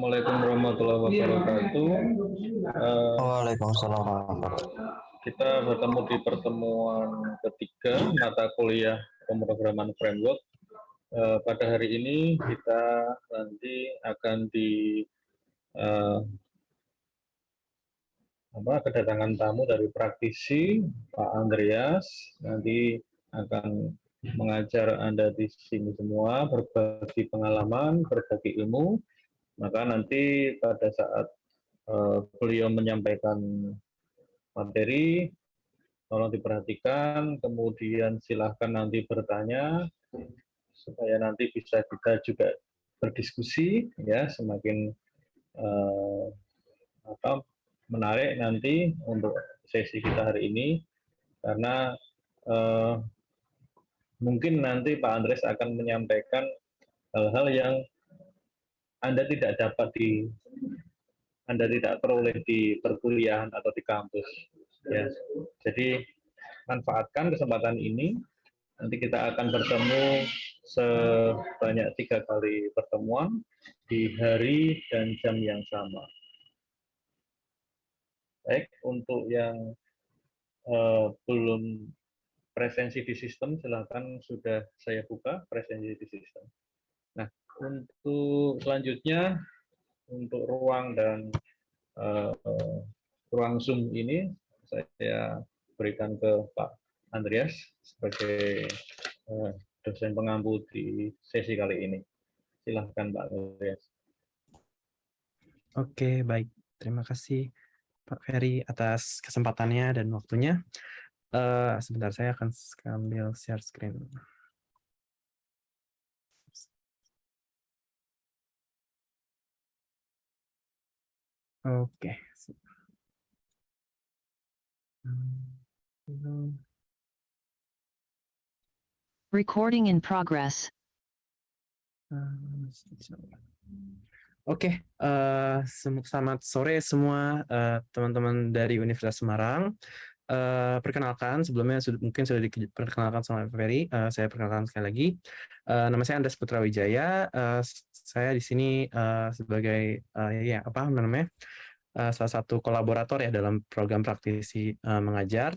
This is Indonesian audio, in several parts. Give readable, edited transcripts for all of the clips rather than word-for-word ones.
Assalamualaikum warahmatullahi wabarakatuh. Eh, Waalaikumsalam warahmatullahi kita bertemu di pertemuan ketiga mata kuliah pemrograman framework. Pada hari ini kita nanti akan eh, kedatangan tamu dari praktisi Pak Andreas. Nanti akan mengajar Anda di sini semua, berbagi pengalaman, berbagi ilmu. Maka nanti pada saat beliau menyampaikan materi, tolong diperhatikan, kemudian silahkan nanti bertanya, supaya nanti bisa kita juga berdiskusi, ya, semakin eh, menarik nanti untuk sesi kita hari ini, karena eh, mungkin nanti Pak Andres akan menyampaikan hal-hal yang Anda tidak peroleh di perkuliahan atau di kampus. Ya. Jadi manfaatkan kesempatan ini. Nanti kita akan bertemu sebanyak 3 kali pertemuan di hari dan jam yang sama. Baik, untuk yang belum presensi di sistem, silakan sudah saya buka presensi di sistem. Nah, untuk selanjutnya, untuk ruang dan ruang Zoom ini saya berikan ke Pak Andreas sebagai dosen pengampu di sesi kali ini. Silahkan Pak Andreas. Oke, baik. Terima kasih Pak Ferry atas kesempatannya dan waktunya. Sebentar, saya akan ambil share screen. Oke. Recording in progress. Oke, selamat sore semua teman-teman dari Universitas Semarang. Perkenalkan, sebelumnya mungkin sudah diperkenalkan sama Ferry. Saya perkenalkan sekali lagi. Nama saya Andas Putra Wijaya. Saya di sini sebagai salah satu kolaborator ya dalam program praktisi mengajar.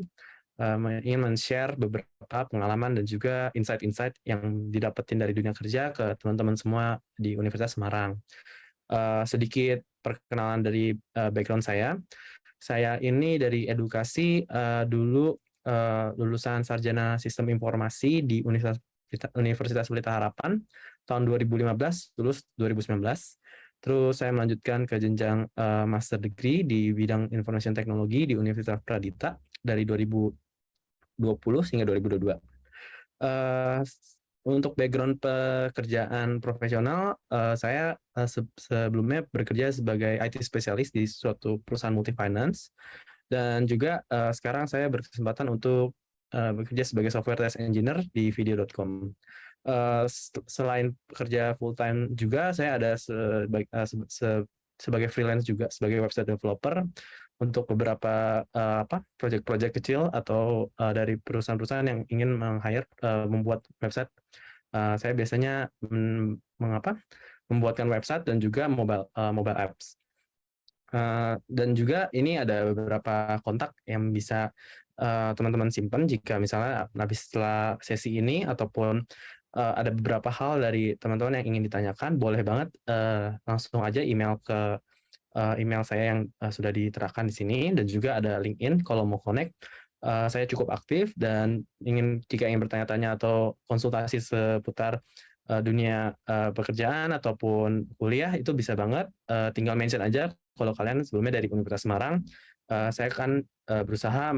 Ingin men-share beberapa pengalaman dan juga insight-insight yang didapetin dari dunia kerja ke teman-teman semua di Universitas Semarang. Sedikit perkenalan dari background saya. Saya ini dari edukasi, dulu lulusan sarjana sistem informasi di Universitas Pelita Harapan tahun 2015, lulus 2019. Terus saya melanjutkan ke jenjang master degree di bidang information technology di Universitas Pradita dari 2020 hingga 2022. Untuk background pekerjaan profesional, saya sebelumnya bekerja sebagai IT spesialis di suatu perusahaan multi finance, dan juga sekarang saya berkesempatan untuk bekerja sebagai software test engineer di video.com. Selain bekerja full time juga, saya ada sebagai freelance juga sebagai website developer untuk beberapa project-project kecil atau dari perusahaan-perusahaan yang ingin meng-hire membuat website. Saya biasanya membuatkan website dan juga mobile apps. Dan juga ini ada beberapa kontak yang bisa teman-teman simpan jika misalnya habis setelah sesi ini, ataupun ada beberapa hal dari teman-teman yang ingin ditanyakan, boleh banget langsung aja email ke email saya yang sudah diterapkan di sini, dan juga ada LinkedIn kalau mau connect. Saya cukup aktif, dan jika ingin bertanya-tanya atau konsultasi seputar dunia pekerjaan ataupun kuliah, itu bisa banget. Tinggal mention aja kalau kalian sebelumnya dari Universitas Semarang. Saya akan berusaha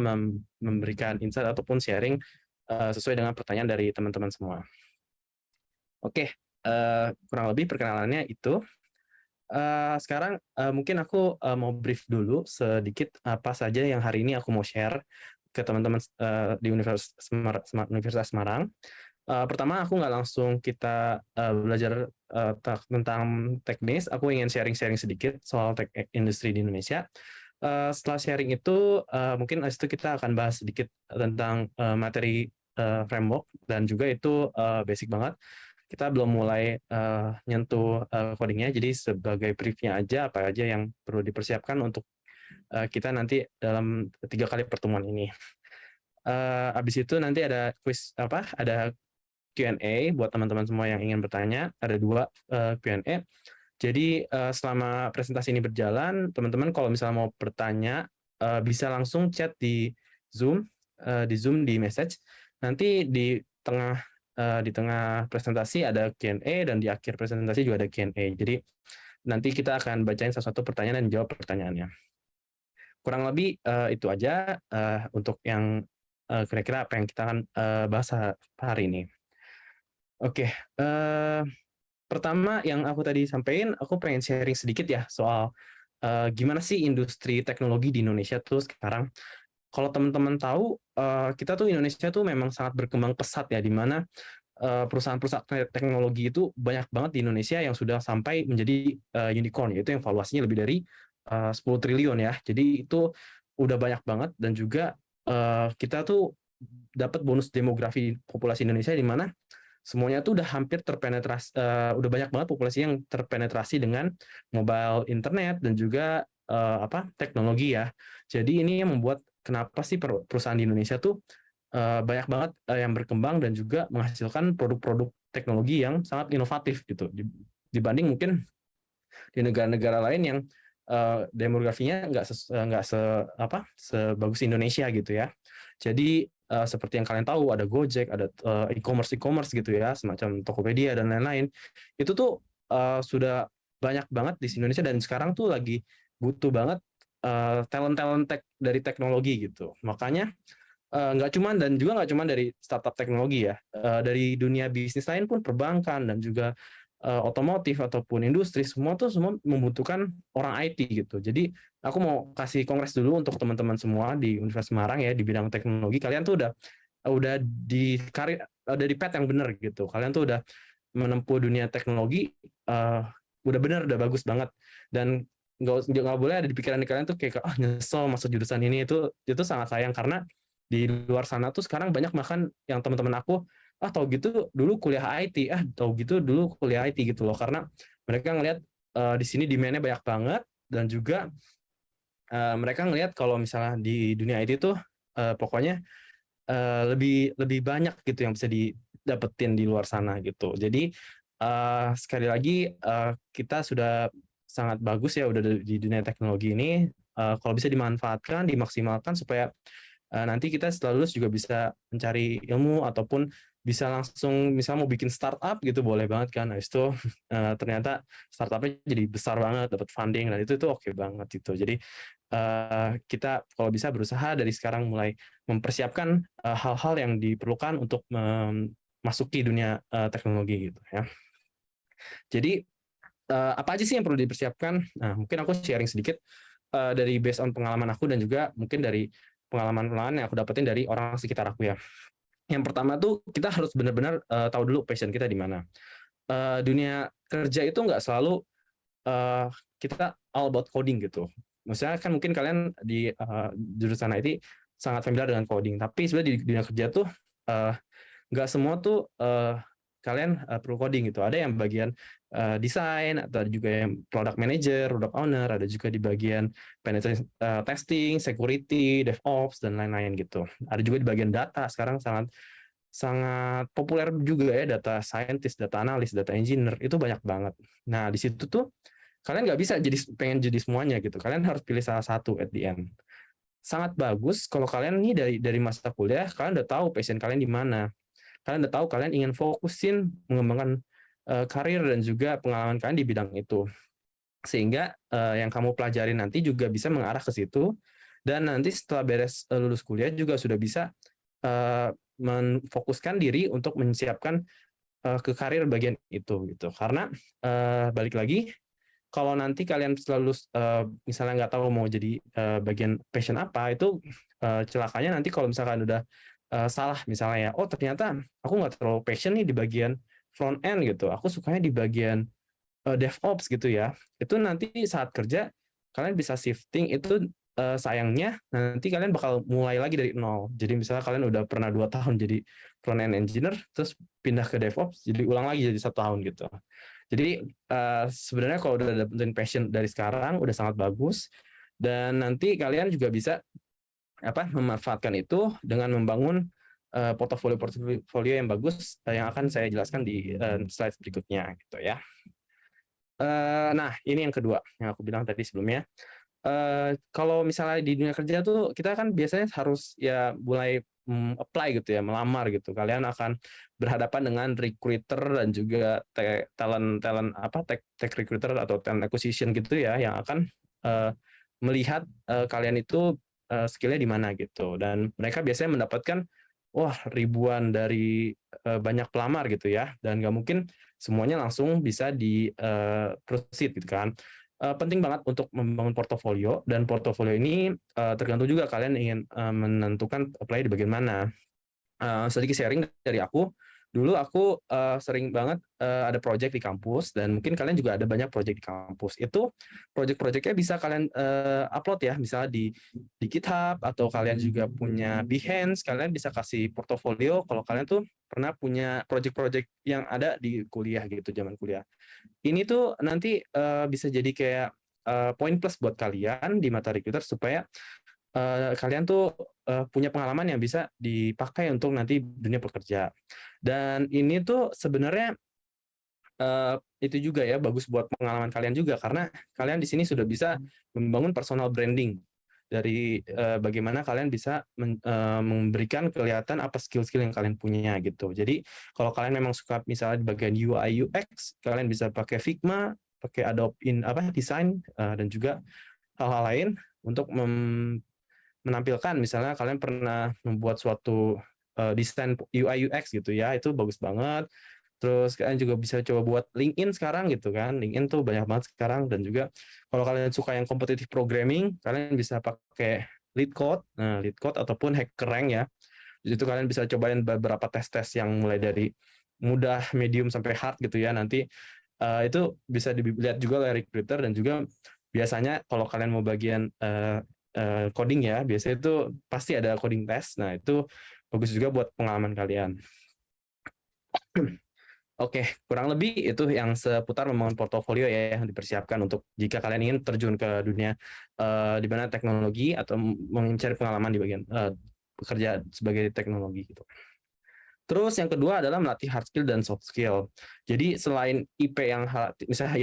memberikan insight ataupun sharing sesuai dengan pertanyaan dari teman-teman semua. Oke, kurang lebih perkenalannya itu. Sekarang mungkin aku mau brief dulu sedikit apa saja yang hari ini aku mau share ke teman-teman di Universitas Semarang. Pertama, aku nggak langsung kita belajar tentang teknis. Aku ingin sharing-sharing sedikit soal tech industry di Indonesia. Setelah sharing itu, mungkin habis itu kita akan bahas sedikit tentang materi framework, dan juga itu basic banget. kita belum mulai nyentuh codingnya, jadi sebagai briefnya aja apa aja yang perlu dipersiapkan untuk kita nanti dalam 3 kali pertemuan ini. Habis itu nanti ada quiz ada Q&A buat teman-teman semua yang ingin bertanya. Ada 2 Q&A. Jadi selama presentasi ini berjalan, teman-teman kalau misalnya mau bertanya bisa langsung chat di Zoom, di message. Nanti di tengah presentasi ada Q&A dan di akhir presentasi juga ada Q&A. Jadi nanti kita akan bacain satu-satu pertanyaan dan jawab pertanyaannya. Kurang lebih itu aja untuk yang kira-kira apa yang kita akan bahas hari ini. Oke, pertama yang aku tadi sampaikan, aku pengen sharing sedikit ya soal gimana sih industri teknologi di Indonesia tuh sekarang. Kalau teman-teman tahu, kita tuh Indonesia tuh memang sangat berkembang pesat ya, di mana perusahaan-perusahaan teknologi itu banyak banget di Indonesia yang sudah sampai menjadi unicorn, yaitu yang valuasinya lebih dari 10 triliun ya. Jadi itu udah banyak banget dan juga kita tuh dapat bonus demografi populasi Indonesia di mana semuanya tuh udah hampir terpenetrasi, udah banyak banget populasi yang terpenetrasi dengan mobile internet dan juga teknologi ya. Jadi ini yang membuat kenapa sih perusahaan di Indonesia tuh banyak banget yang berkembang dan juga menghasilkan produk-produk teknologi yang sangat inovatif gitu dibanding mungkin di negara-negara lain yang demografinya sebagus Indonesia gitu ya. Jadi seperti yang kalian tahu ada Gojek, ada e-commerce gitu ya, semacam Tokopedia dan lain-lain. Itu tuh sudah banyak banget di Indonesia dan sekarang tuh lagi butuh banget talent-talent dari teknologi gitu. Makanya nggak cuman dari startup teknologi ya, dari dunia bisnis lain pun perbankan dan juga otomotif ataupun industri semua membutuhkan orang IT gitu. Jadi aku mau kasih kongres dulu untuk teman-teman semua di Universitas Semarang ya di bidang teknologi. Kalian tuh udah di path yang benar gitu. Kalian tuh udah menempuh dunia teknologi udah benar, udah bagus banget dan nggak boleh ada di pikiran kalian tuh kayak nyesel masuk jurusan ini. Itu sangat sayang karena di luar sana tuh sekarang banyak bahkan yang teman-teman aku tahu gitu dulu kuliah IT, tahu gitu dulu kuliah IT gitu loh, karena mereka ngelihat di sini demand-nya banyak banget dan juga mereka ngelihat kalau misalnya di dunia IT tuh pokoknya lebih banyak gitu yang bisa didapetin di luar sana gitu. Jadi sekali lagi kita sudah sangat bagus ya udah di dunia teknologi ini, kalau bisa dimanfaatkan, dimaksimalkan supaya nanti kita setelah lulus juga bisa mencari ilmu ataupun bisa langsung misalnya mau bikin startup gitu boleh banget kan. Nah itu ternyata startupnya jadi besar banget, dapat funding dan itu oke banget gitu. Jadi kita kalau bisa berusaha dari sekarang mulai mempersiapkan hal-hal yang diperlukan untuk memasuki dunia teknologi gitu ya. Jadi apa aja sih yang perlu dipersiapkan? Nah, mungkin aku sharing sedikit dari based on pengalaman aku dan juga mungkin dari pengalaman yang aku dapetin dari orang sekitar aku ya. Yang pertama tuh kita harus benar-benar tahu dulu passion kita di mana. Dunia kerja itu nggak selalu kita all about coding gitu. Maksudnya kan mungkin kalian di jurusan IT sangat familiar dengan coding, tapi sebenarnya di dunia kerja tuh nggak semua tuh kalian perlu coding gitu. Ada yang bagian desain, atau juga yang product manager, product owner, ada juga di bagian penetration testing, security, DevOps dan lain-lain gitu. Ada juga di bagian data. Sekarang sangat populer juga ya, data scientist, data analis, data engineer, itu banyak banget. Nah, di situ tuh kalian nggak bisa pengen jadi semuanya gitu. Kalian harus pilih salah satu at the end. Sangat bagus kalau kalian nih dari masa kuliah, kalian udah tahu passion kalian di mana. Kalian udah tahu kalian ingin fokusin mengembangkan karir dan juga pengalaman kalian di bidang itu. Sehingga yang kamu pelajari nanti juga bisa mengarah ke situ, dan nanti setelah beres lulus kuliah juga sudah bisa memfokuskan diri untuk menyiapkan ke karir bagian itu gitu. Karena balik lagi, kalau nanti kalian setelah lulus misalnya nggak tahu mau jadi bagian passion apa, itu celakanya nanti kalau misalkan udah salah misalnya ya, ternyata aku nggak terlalu passion nih di bagian front end gitu, aku sukanya di bagian DevOps gitu ya, itu nanti saat kerja kalian bisa shifting itu sayangnya nanti kalian bakal mulai lagi dari nol. Jadi misalnya kalian udah pernah 2 tahun jadi front end engineer, terus pindah ke DevOps, jadi ulang lagi jadi 1 tahun gitu. Jadi sebenarnya kalau udah dapetin passion dari sekarang udah sangat bagus, dan nanti kalian juga bisa memanfaatkan itu dengan membangun portofolio yang bagus, yang akan saya jelaskan di slide berikutnya gitu ya. Nah, ini yang kedua yang aku bilang tadi sebelumnya. Kalau misalnya di dunia kerja tuh kita kan biasanya harus ya mulai apply gitu ya, melamar gitu. Kalian akan berhadapan dengan recruiter dan juga tech recruiter atau talent acquisition gitu ya, yang akan melihat kalian itu skill-nya di mana gitu. Dan mereka biasanya mendapatkan ribuan dari banyak pelamar gitu ya, dan nggak mungkin semuanya langsung bisa di proceed gitu kan. Penting banget untuk membangun portofolio, dan portofolio ini tergantung juga kalian ingin menentukan apply di bagian mana. Sedikit sharing dari aku, dulu aku sering banget ada project di kampus, dan mungkin kalian juga ada banyak project di kampus. Itu project-projectnya bisa kalian upload ya, misalnya di GitHub, atau kalian juga punya Behance, kalian bisa kasih portofolio kalau kalian tuh pernah punya project-project yang ada di kuliah gitu, zaman kuliah. Ini tuh nanti bisa jadi kayak poin plus buat kalian di mata recruiter, supaya kalian tuh punya pengalaman yang bisa dipakai untuk nanti dunia pekerja. Dan ini tuh sebenarnya itu juga ya bagus buat pengalaman kalian juga, karena kalian di sini sudah bisa membangun personal branding dari bagaimana kalian bisa memberikan kelihatan apa skill-skill yang kalian punya gitu. Jadi kalau kalian memang suka misalnya di bagian UI UX, kalian bisa pakai Figma, pakai Adobe Design, dan juga hal-hal lain untuk menampilkan misalnya kalian pernah membuat suatu desain UI UX gitu ya, itu bagus banget. Terus kalian juga bisa coba buat LinkedIn sekarang gitu kan. LinkedIn tuh banyak banget sekarang, dan juga kalau kalian suka yang competitive programming, kalian bisa pakai LeetCode. Nah, LeetCode ataupun HackerRank ya. Di situ kalian bisa cobain beberapa tes-tes yang mulai dari mudah, medium sampai hard gitu ya. Nanti itu bisa dilihat juga oleh recruiter, dan juga biasanya kalau kalian mau bagian coding ya, biasanya itu pasti ada coding test. Nah, itu bagus juga buat pengalaman kalian. Oke, kurang lebih itu yang seputar membangun portofolio ya, yang dipersiapkan untuk jika kalian ingin terjun ke dunia di mana teknologi atau mencari pengalaman di bagian bekerja sebagai teknologi gitu. Terus yang kedua adalah melatih hard skill dan soft skill. Jadi selain IP yang misalnya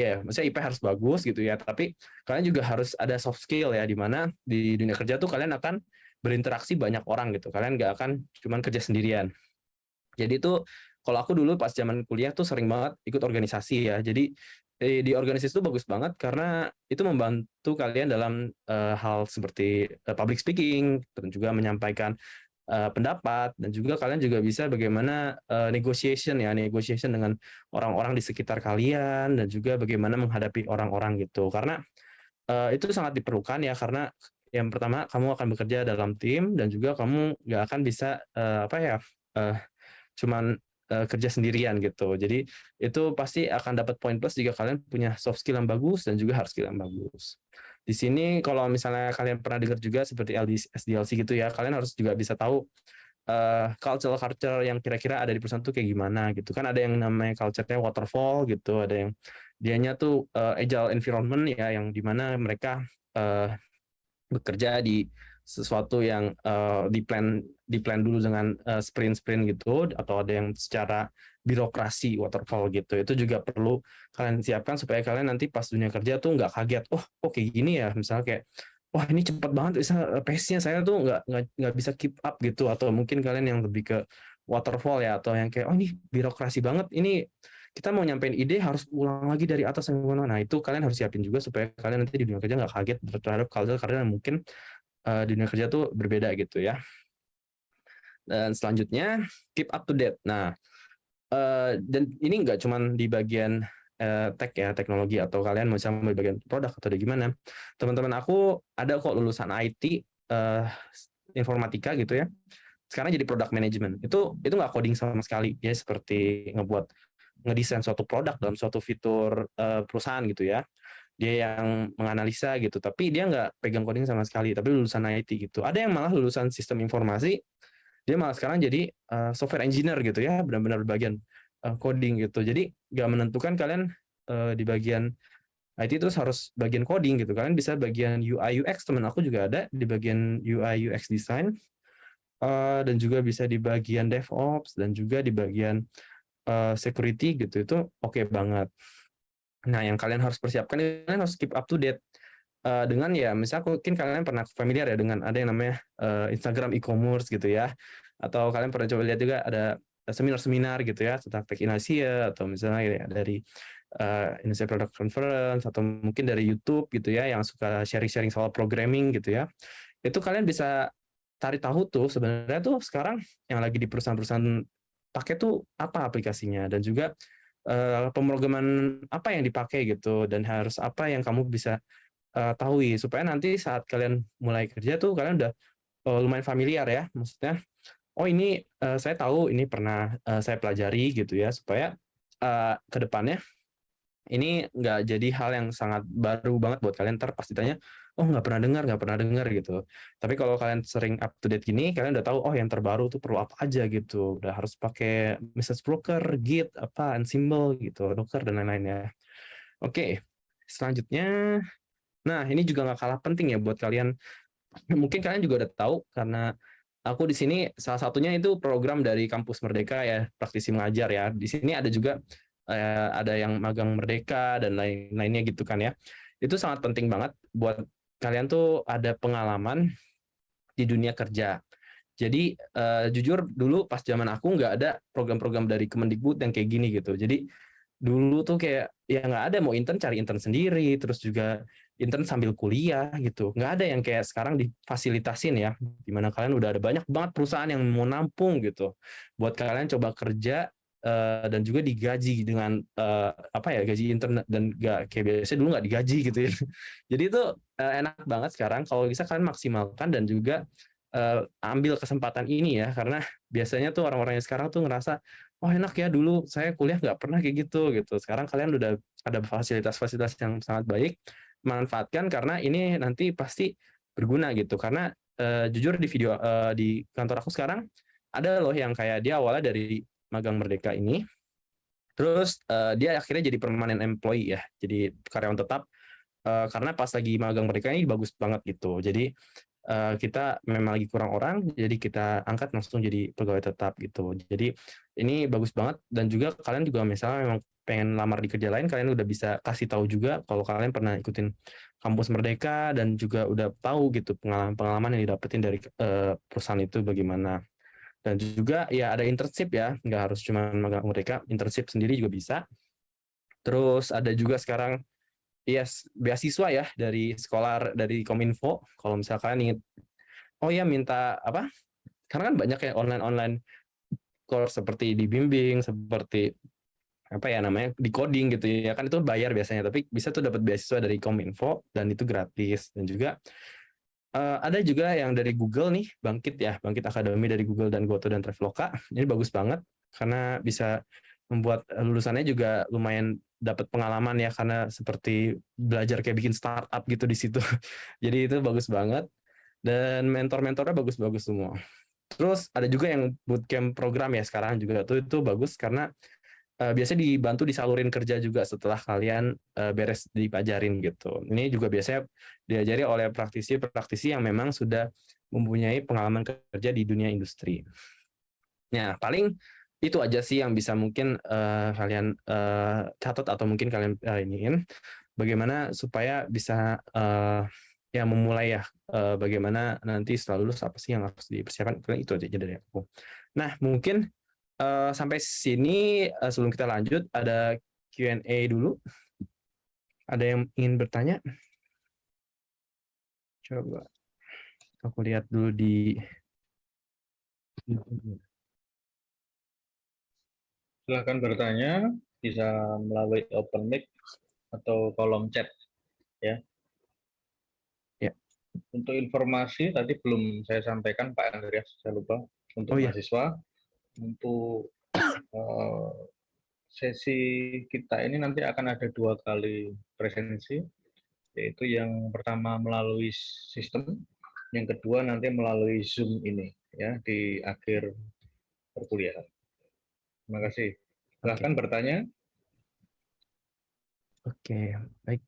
IP harus bagus gitu ya, tapi kalian juga harus ada soft skill ya, di mana di dunia kerja tuh kalian akan berinteraksi banyak orang gitu. Kalian nggak akan cuma kerja sendirian. Jadi itu kalau aku dulu pas zaman kuliah tuh sering banget ikut organisasi ya. Jadi di organisasi itu bagus banget karena itu membantu kalian dalam hal seperti public speaking, dan juga menyampaikan pendapat, dan juga kalian juga bisa bagaimana negotiation dengan orang-orang di sekitar kalian, dan juga bagaimana menghadapi orang-orang gitu. Karena itu sangat diperlukan ya, karena yang pertama kamu akan bekerja dalam tim, dan juga kamu nggak akan bisa cuman kerja sendirian gitu. Jadi itu pasti akan dapat poin plus jika kalian punya soft skill yang bagus dan juga hard skill yang bagus. Di sini kalau misalnya kalian pernah dengar juga seperti SDLC gitu ya, kalian harus juga bisa tahu culture yang kira-kira ada di perusahaan tuh kayak gimana gitu kan. Ada yang namanya culture-nya waterfall gitu, ada yang dianya tuh agile environment ya, yang dimana mereka bekerja di sesuatu yang di plan dulu dengan sprint gitu, atau ada yang secara birokrasi waterfall gitu. Itu juga perlu kalian siapkan supaya kalian nanti pas dunia kerja tuh nggak kaget, kayak gini ya, misalnya kayak wah ini cepat banget, bisa pace-nya saya tuh nggak bisa keep up gitu. Atau mungkin kalian yang lebih ke waterfall ya, atau yang kayak ini birokrasi banget, ini kita mau nyampein ide harus ulang lagi dari atas sampai mana. Nah, itu kalian harus siapin juga supaya kalian nanti di dunia kerja nggak kaget terhadap culture, karena mungkin di dunia kerja tuh berbeda gitu ya. Dan selanjutnya keep up to date. Nah, dan ini nggak cuma di bagian tech ya, teknologi, atau kalian mau di bagian produk atau di gimana. Teman-teman aku ada kok lulusan IT informatika gitu ya, sekarang jadi product management. Itu nggak coding sama sekali, dia seperti ngedesain suatu produk dalam suatu fitur perusahaan gitu ya. dia yang menganalisa gitu, tapi dia nggak pegang coding sama sekali, tapi lulusan IT gitu. Ada yang malah lulusan sistem informasi, dia malah sekarang jadi software engineer gitu ya, benar-benar bagian coding gitu. Jadi nggak menentukan kalian di bagian IT terus harus bagian coding gitu. Kalian bisa bagian UI UX, teman aku juga ada di bagian UI UX design, dan juga bisa di bagian DevOps dan juga di bagian security gitu. Itu oke banget. Nah, yang kalian harus persiapkan, kalian harus keep up to date dengan ya, misalnya mungkin kalian pernah familiar ya dengan ada yang namanya Instagram e-commerce gitu ya, atau kalian pernah coba lihat juga ada seminar-seminar gitu ya tentang Tech in Asia, atau misalnya ya, dari Indonesia Product Conference, atau mungkin dari YouTube gitu ya yang suka sharing-sharing soal programming gitu ya. Itu kalian bisa cari tahu tuh sebenarnya tuh sekarang yang lagi di perusahaan-perusahaan pakai tuh apa aplikasinya, dan juga pemrograman apa yang dipakai gitu, dan harus apa yang kamu bisa tahui supaya nanti saat kalian mulai kerja tuh kalian udah lumayan familiar ya, maksudnya oh ini saya tahu ini pernah saya pelajari gitu ya, supaya ke depannya ini nggak jadi hal yang sangat baru banget buat kalian, ntar pas ditanya oh nggak pernah dengar gitu. Tapi kalau kalian sering up to date gini, kalian udah tahu oh yang terbaru tuh perlu apa aja gitu, udah harus pakai message broker, Git apa, Ansible gitu, Docker dan lain-lainnya. Oke, selanjutnya, nah ini juga nggak kalah penting ya buat kalian. Mungkin kalian juga udah tahu karena aku di sini salah satunya itu program dari Kampus Merdeka ya, praktisi mengajar ya. Di sini ada juga ada yang magang Merdeka dan lain-lainnya gitu kan ya. Itu sangat penting banget buat kalian tuh ada pengalaman di dunia kerja. Jadi jujur dulu pas zaman aku nggak ada program-program dari Kemendikbud yang kayak gini gitu. Jadi dulu tuh kayak ya nggak ada, mau intern cari intern sendiri, terus juga intern sambil kuliah gitu. Nggak ada yang kayak sekarang difasilitasin ya, dimana kalian udah ada banyak banget perusahaan yang mau nampung gitu buat kalian coba kerja, dan juga digaji dengan apa ya, gaji intern, dan nggak kayak biasanya dulu nggak digaji gitu ya. Jadi itu enak banget sekarang kalau bisa kalian maksimalkan, dan juga ambil kesempatan ini ya, karena biasanya tuh orang-orang yang sekarang tuh ngerasa oh enak ya, dulu saya kuliah nggak pernah kayak gitu gitu. Sekarang kalian udah ada fasilitas-fasilitas yang sangat baik, manfaatkan karena ini nanti pasti berguna gitu. Karena jujur di kantor aku sekarang ada loh yang kayak dia awalnya dari magang Merdeka ini, terus dia akhirnya jadi permanent employee ya, jadi karyawan tetap, karena pas lagi magang Merdeka ini bagus banget gitu. Jadi kita memang lagi kurang orang, jadi kita angkat langsung jadi pegawai tetap gitu. Jadi ini bagus banget, dan juga kalian juga misalnya memang pengen lamar di kerja lain, kalian udah bisa kasih tahu juga kalau kalian pernah ikutin Kampus Merdeka, dan juga udah tahu gitu pengalaman-pengalaman yang didapetin dari perusahaan itu bagaimana. Dan juga ya ada internship ya, nggak harus cuma magang Merdeka, internship sendiri juga bisa. Terus ada juga sekarang yes, beasiswa ya dari sekolah, dari Kominfo. Kalau misalkan ingin, oh ya minta apa? Karena kan banyak ya online course seperti di bimbing, seperti apa ya namanya, di coding gitu ya, kan itu bayar biasanya, tapi bisa tuh dapat beasiswa dari Kominfo dan itu gratis. Dan juga ada juga yang dari Google nih, Bangkit ya, Bangkit Academy dari Google dan Goto dan Traveloka. Ini bagus banget karena bisa membuat lulusannya juga lumayan dapat pengalaman ya, karena seperti belajar kayak bikin startup gitu di situ. Jadi itu bagus banget, dan mentor-mentornya bagus-bagus semua. Terus ada juga yang bootcamp program ya sekarang juga tuh, itu bagus karena biasanya dibantu disalurin kerja juga setelah kalian beres dipajarin gitu. Ini juga biasanya diajari oleh praktisi-praktisi yang memang sudah mempunyai pengalaman kerja di dunia industri. Nah, paling itu aja sih yang bisa mungkin kalian catat, atau mungkin kalian iniin bagaimana supaya bisa ya memulai ya, bagaimana nanti setelah lulus apa sih yang harus dipersiapkan. Itu aja dari aku. Nah, mungkin sampai sini sebelum kita lanjut ada Q&A dulu. Ada yang ingin bertanya? Coba aku lihat dulu di Silahkan bertanya, bisa melalui open mic atau kolom chat ya. ya. Untuk informasi tadi belum saya sampaikan Pak Andreas, saya lupa, untuk Oh ya, mahasiswa, untuk sesi kita ini nanti akan ada 2 kali presensi. yaitu yang pertama melalui sistem, yang kedua nanti melalui Zoom ini ya di akhir perkuliahan. Terima kasih. Silahkan bertanya. Oke, baik.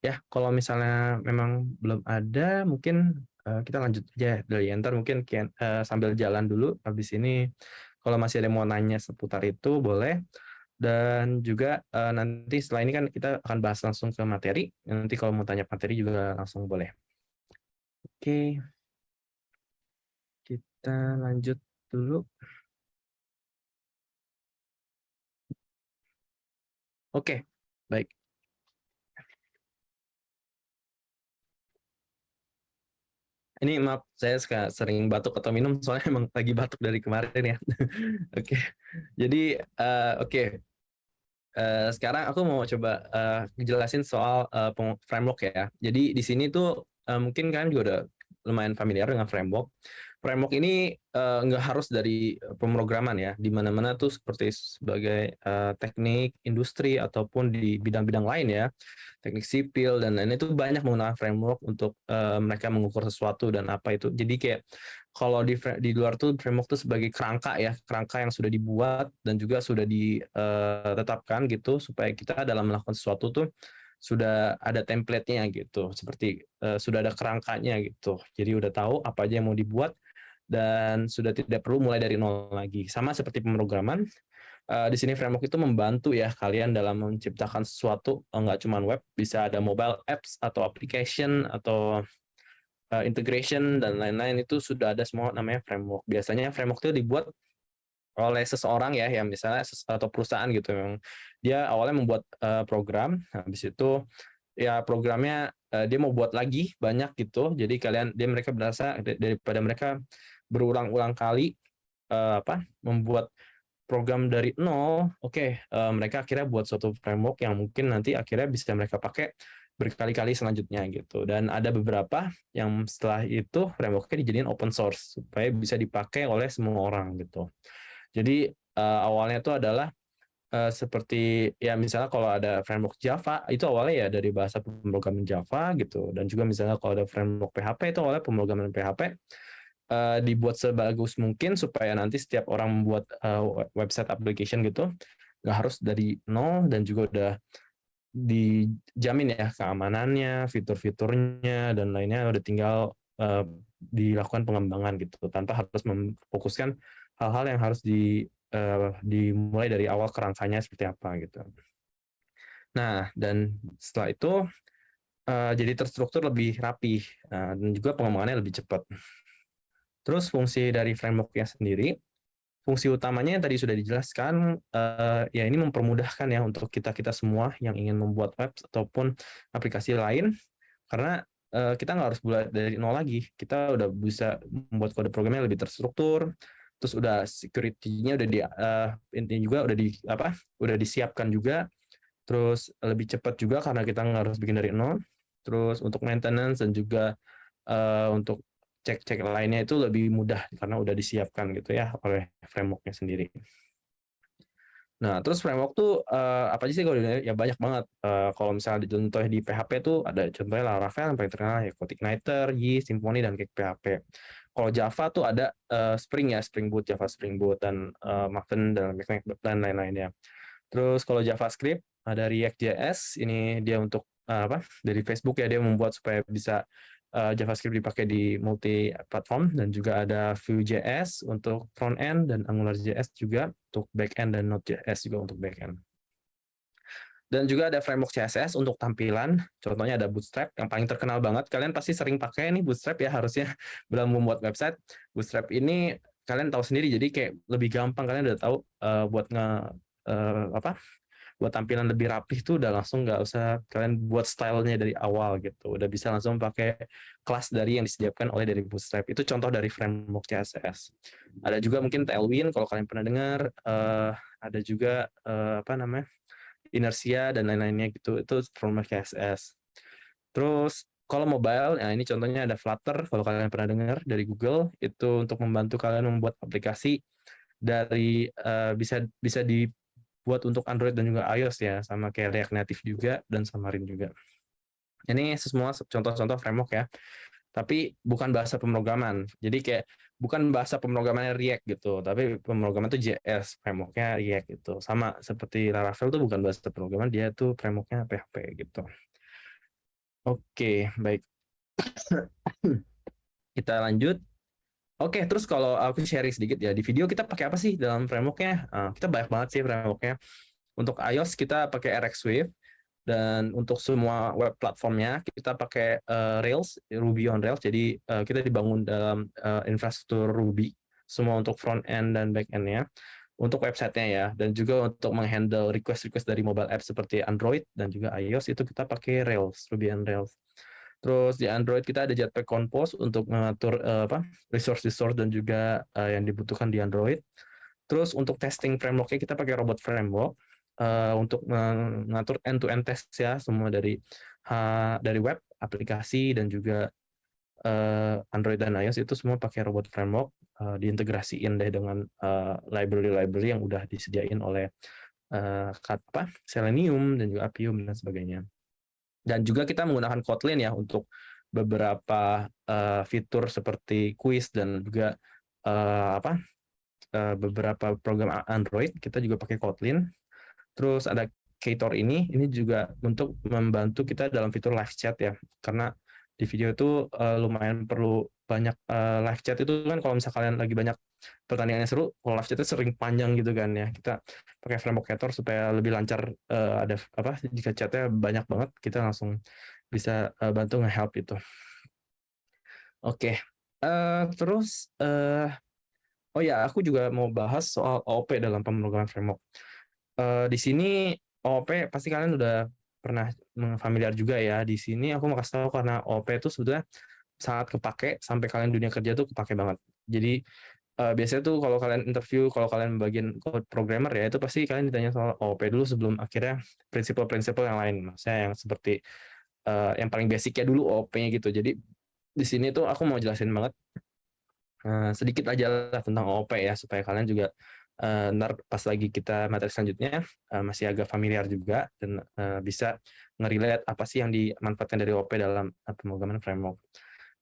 Ya, kalau misalnya memang belum ada, mungkin kita lanjut aja dari Ntar mungkin sambil jalan dulu. Habis ini kalau masih ada yang mau nanya seputar itu boleh. Dan juga nanti setelah ini kan kita akan bahas langsung ke materi. Nanti kalau mau tanya materi juga langsung boleh. Oke, kita lanjut dulu. Oke, baik. Ini maaf, saya sering batuk atau minum, soalnya emang lagi batuk dari kemarin ya. Oke, jadi oke. Sekarang aku mau coba ngejelasin soal framework ya. Jadi di sini tuh mungkin kalian juga udah lumayan familiar dengan framework. Framework ini nggak harus dari pemrograman ya, di mana-mana tuh seperti sebagai teknik industri ataupun di bidang-bidang lain ya, teknik sipil dan lain-lain itu banyak menggunakan framework untuk mereka mengukur sesuatu dan apa itu. Jadi kayak kalau di luar tuh framework tuh sebagai kerangka ya, kerangka yang sudah dibuat dan juga sudah ditetapkan gitu supaya kita dalam melakukan sesuatu tuh sudah ada template-nya gitu, seperti sudah ada kerangkanya gitu. Jadi udah tahu apa aja yang mau dibuat dan sudah tidak perlu mulai dari nol lagi. Sama seperti pemrograman, di sini framework itu membantu ya kalian dalam menciptakan sesuatu, nggak cuma web, bisa ada mobile apps atau application atau integration dan lain-lain itu sudah ada semua namanya framework. Biasanya framework itu dibuat oleh seseorang ya, yang misalnya atau perusahaan gitu, yang dia awalnya membuat program, habis itu ya programnya dia mau buat lagi banyak gitu, jadi mereka berasa daripada mereka berulang-ulang kali membuat program dari nol, oke, mereka akhirnya buat suatu framework yang mungkin nanti akhirnya bisa mereka pakai berkali-kali selanjutnya gitu. Dan ada beberapa yang setelah itu frameworknya dijadiin open source supaya bisa dipakai oleh semua orang gitu. Jadi awalnya itu adalah seperti ya misalnya kalau ada framework Java itu awalnya ya dari bahasa pemrograman Java gitu, dan juga misalnya kalau ada framework PHP itu awalnya pemrograman PHP dibuat sebagus mungkin supaya nanti setiap orang membuat website application gitu nggak harus dari nol, dan juga udah dijamin ya keamanannya, fitur-fiturnya dan lainnya udah tinggal dilakukan pengembangan gitu tanpa harus memfokuskan hal-hal yang harus dimulai dari awal kerangkanya seperti apa gitu. Nah, dan setelah itu jadi terstruktur lebih rapi dan juga pengembangannya lebih cepat. Terus fungsi dari framework-nya sendiri, fungsi utamanya yang tadi sudah dijelaskan, ya ini mempermudahkan ya untuk kita semua yang ingin membuat web ataupun aplikasi lain, karena kita nggak harus mulai dari nol lagi. Kita udah bisa membuat kode programnya lebih terstruktur, terus udah security-nya udah intinya juga udah disiapkan juga, terus lebih cepat juga karena kita nggak harus bikin dari nol. Terus untuk maintenance dan juga untuk cek-cek lainnya itu lebih mudah karena udah disiapkan gitu ya oleh framework-nya sendiri. Nah, terus framework tuh apa aja sih kalau ya banyak banget. Kalau misalnya contohnya di PHP tuh ada contohnya Laravel yang paling terkenal ya, CodeIgniter, Yeast, Symfony, dan Cake PHP. Kalau Java tuh ada Spring ya, Spring Boot, Java Spring Boot, dan Maven, dan lain-lainnya. Terus kalau JavaScript ada React.js, ini dia untuk dari Facebook ya, dia membuat supaya bisa JavaScript dipakai di multi platform, dan juga ada Vue.js untuk front end dan AngularJS juga untuk back end, dan Node.js juga untuk back end. Dan juga ada framework CSS untuk tampilan, contohnya ada Bootstrap yang paling terkenal banget. Kalian pasti sering pakai nih Bootstrap ya harusnya dalam membuat website. Bootstrap ini kalian tahu sendiri, jadi kayak lebih gampang, kalian udah tahu buat buat tampilan lebih rapih tuh udah langsung, nggak usah kalian buat stylenya dari awal gitu, udah bisa langsung pakai kelas dari yang disediakan oleh dari Bootstrap. Itu contoh dari framework CSS. Ada juga mungkin Tailwind kalau kalian pernah dengar, ada juga Inertia dan lain-lainnya gitu, itu framework CSS. Terus kalau mobile, nah ini contohnya ada Flutter kalau kalian pernah dengar dari Google, itu untuk membantu kalian membuat aplikasi dari bisa dibuat untuk Android dan juga iOS ya, sama kayak React Native juga dan Xamarin juga. Ini semua contoh-contoh framework ya, tapi bukan bahasa pemrograman. Jadi kayak bukan bahasa pemrogramannya React gitu, tapi pemrograman itu JS, frameworknya React gitu. Sama seperti Laravel tuh bukan bahasa pemrograman, dia tuh frameworknya PHP gitu. Oke, baik. Kita lanjut. Oke, terus kalau aku sharing sedikit ya, di video kita pakai apa sih dalam frameworknya? Kita banyak banget sih frameworknya. Untuk iOS kita pakai RxSwift, dan untuk semua web platformnya kita pakai Rails, Ruby on Rails. Jadi kita dibangun dalam infrastruktur Ruby, semua untuk front end dan back end-nya. Untuk websitenya ya, dan juga untuk menghandle request-request dari mobile app seperti Android dan juga iOS itu kita pakai Rails, Ruby on Rails. Terus di Android kita ada Jetpack Compose untuk mengatur resource-resource dan juga yang dibutuhkan di Android. Terus untuk testing framework-nya kita pakai Robot Framework untuk mengatur end-to-end test ya, semua dari web, aplikasi, dan juga Android dan iOS itu semua pakai Robot Framework, diintegrasiin deh dengan library-library yang udah disediain oleh Selenium dan juga Appium dan sebagainya. Dan juga kita menggunakan Kotlin ya untuk beberapa fitur seperti quiz dan juga beberapa program Android kita juga pakai Kotlin. Terus ada Ktor ini juga untuk membantu kita dalam fitur live chat ya, karena di video itu lumayan perlu banyak live chat itu kan, kalau misalnya kalian lagi banyak pertandingan yang seru, kalau live chatnya sering panjang gitu kan ya, kita pakai framework Ktor supaya lebih lancar, ada jika chatnya banyak banget kita langsung bisa bantu nge-help itu. Oke. Terus oh ya, aku juga mau bahas soal OOP dalam pemrograman framework. Di sini OOP pasti kalian udah pernah familiar juga ya. Di sini aku mau kasih tahu karena OOP itu sebetulnya sangat kepake sampai kalian dunia kerja tuh kepake banget. Jadi biasanya tuh kalau kalian interview, kalau kalian bagian code programmer ya, itu pasti kalian ditanya soal OOP dulu sebelum akhirnya prinsipal-prinsipal yang lain. Maksudnya yang seperti yang paling basicnya dulu OOP-nya gitu. Jadi di sini tuh aku mau jelasin banget sedikit aja lah tentang OOP ya, supaya kalian juga ntar pas lagi kita materi selanjutnya masih agak familiar juga dan bisa nge-relate apa sih yang dimanfaatkan dari OOP dalam pemrograman framework.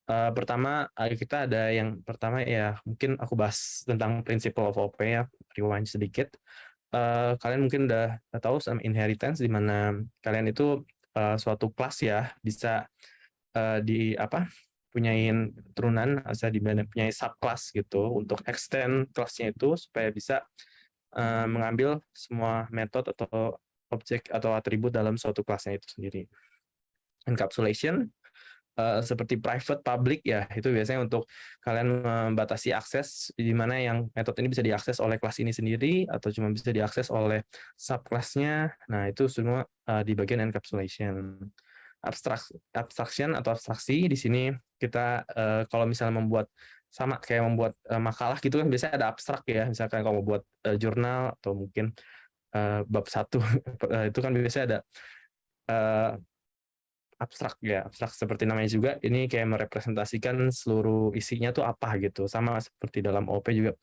Pertama kita ada yang pertama ya, mungkin aku bahas tentang principle of OOP ya, rewind sedikit. Kalian mungkin udah tahu sama inheritance, di mana kalian itu suatu kelas ya bisa punyain turunan, bisa punyai subclass gitu untuk extend kelasnya itu supaya bisa mengambil semua metode atau objek atau atribut dalam suatu kelasnya itu sendiri. Encapsulation seperti private public ya, itu biasanya untuk kalian membatasi akses, di mana yang metode ini bisa diakses oleh kelas ini sendiri atau cuma bisa diakses oleh subclass-nya. Nah, itu semua di bagian encapsulation. Abstraction atau abstraksi di sini kita kalau misalnya membuat sama kayak membuat makalah gitu kan, biasanya ada abstrak ya, misalkan kalau mau buat jurnal atau mungkin bab 1 itu kan biasanya ada abstrak ya, abstrak seperti namanya juga, ini kayak merepresentasikan seluruh isinya tuh apa gitu. Sama seperti dalam OP juga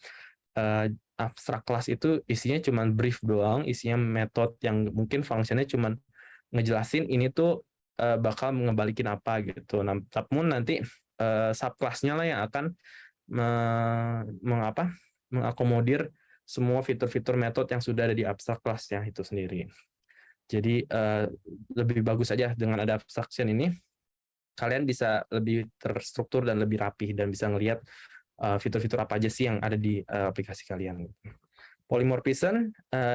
abstrak kelas itu isinya cuma brief doang, isinya metode yang mungkin fungsinya cuma ngejelasin ini tuh bakal ngebalikin apa gitu. Namun nanti subclass-nya lah yang akan mengakomodir semua fitur-fitur metode yang sudah ada di abstrak kelasnya itu sendiri. Jadi lebih bagus aja dengan ada abstraction ini, kalian bisa lebih terstruktur dan lebih rapi dan bisa ngelihat fitur-fitur apa aja sih yang ada di aplikasi kalian. Polymorphism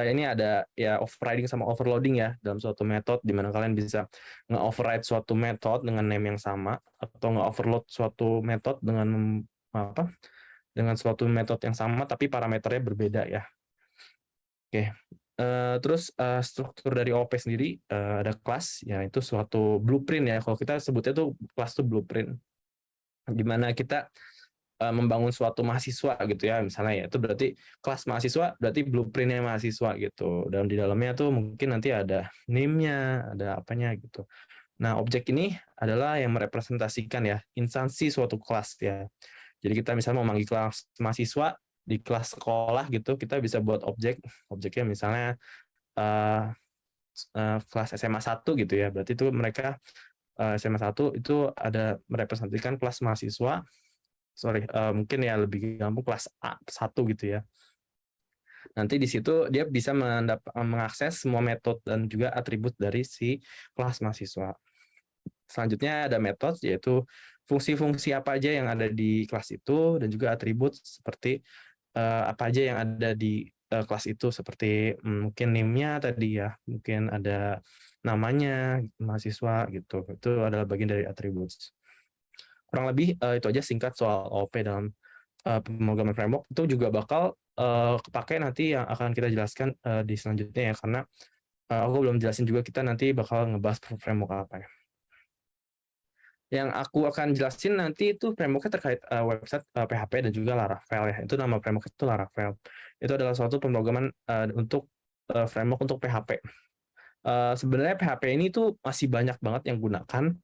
ini ada ya overriding sama overloading ya dalam suatu metode, di mana kalian bisa nge-override suatu metode dengan name yang sama atau nge-overload suatu metode dengan suatu metode yang sama tapi parameternya berbeda ya. Oke. Terus struktur dari OOP sendiri ada kelas ya, itu suatu blueprint ya, kalau kita sebutnya tuh kelas tuh blueprint, di mana kita membangun suatu mahasiswa gitu ya, misalnya ya itu berarti kelas mahasiswa berarti blueprintnya mahasiswa gitu, dan di dalamnya tuh mungkin nanti ada name-nya, ada apanya gitu. Nah, objek ini adalah yang merepresentasikan ya instansi suatu kelas ya. Jadi kita misalnya mau manggil kelas mahasiswa di kelas sekolah gitu, kita bisa buat objeknya misalnya kelas SMA 1 gitu ya, berarti itu mereka SMA 1 itu ada merepresentasikan kelas mahasiswa, mungkin ya lebih gampang kelas A1 gitu ya. Nanti di situ dia bisa mengakses semua metode dan juga atribut dari si kelas mahasiswa. Selanjutnya ada metode, yaitu fungsi-fungsi apa aja yang ada di kelas itu, dan juga atribut seperti apa aja yang ada di kelas itu, seperti mungkin NIM-nya tadi ya, mungkin ada namanya mahasiswa gitu. Itu adalah bagian dari atribut. Kurang lebih itu aja singkat soal OOP dalam pemrograman framework. Itu juga bakal kepake nanti yang akan kita jelaskan di selanjutnya ya, karena aku belum jelasin juga, kita nanti bakal ngebahas framework apa ya. Yang aku akan jelasin nanti itu framework-nya terkait website PHP dan juga Laravel ya. Itu nama framework itu Laravel. Itu adalah suatu pemrograman untuk framework untuk PHP. Sebenarnya PHP ini tuh masih banyak banget yang gunakan,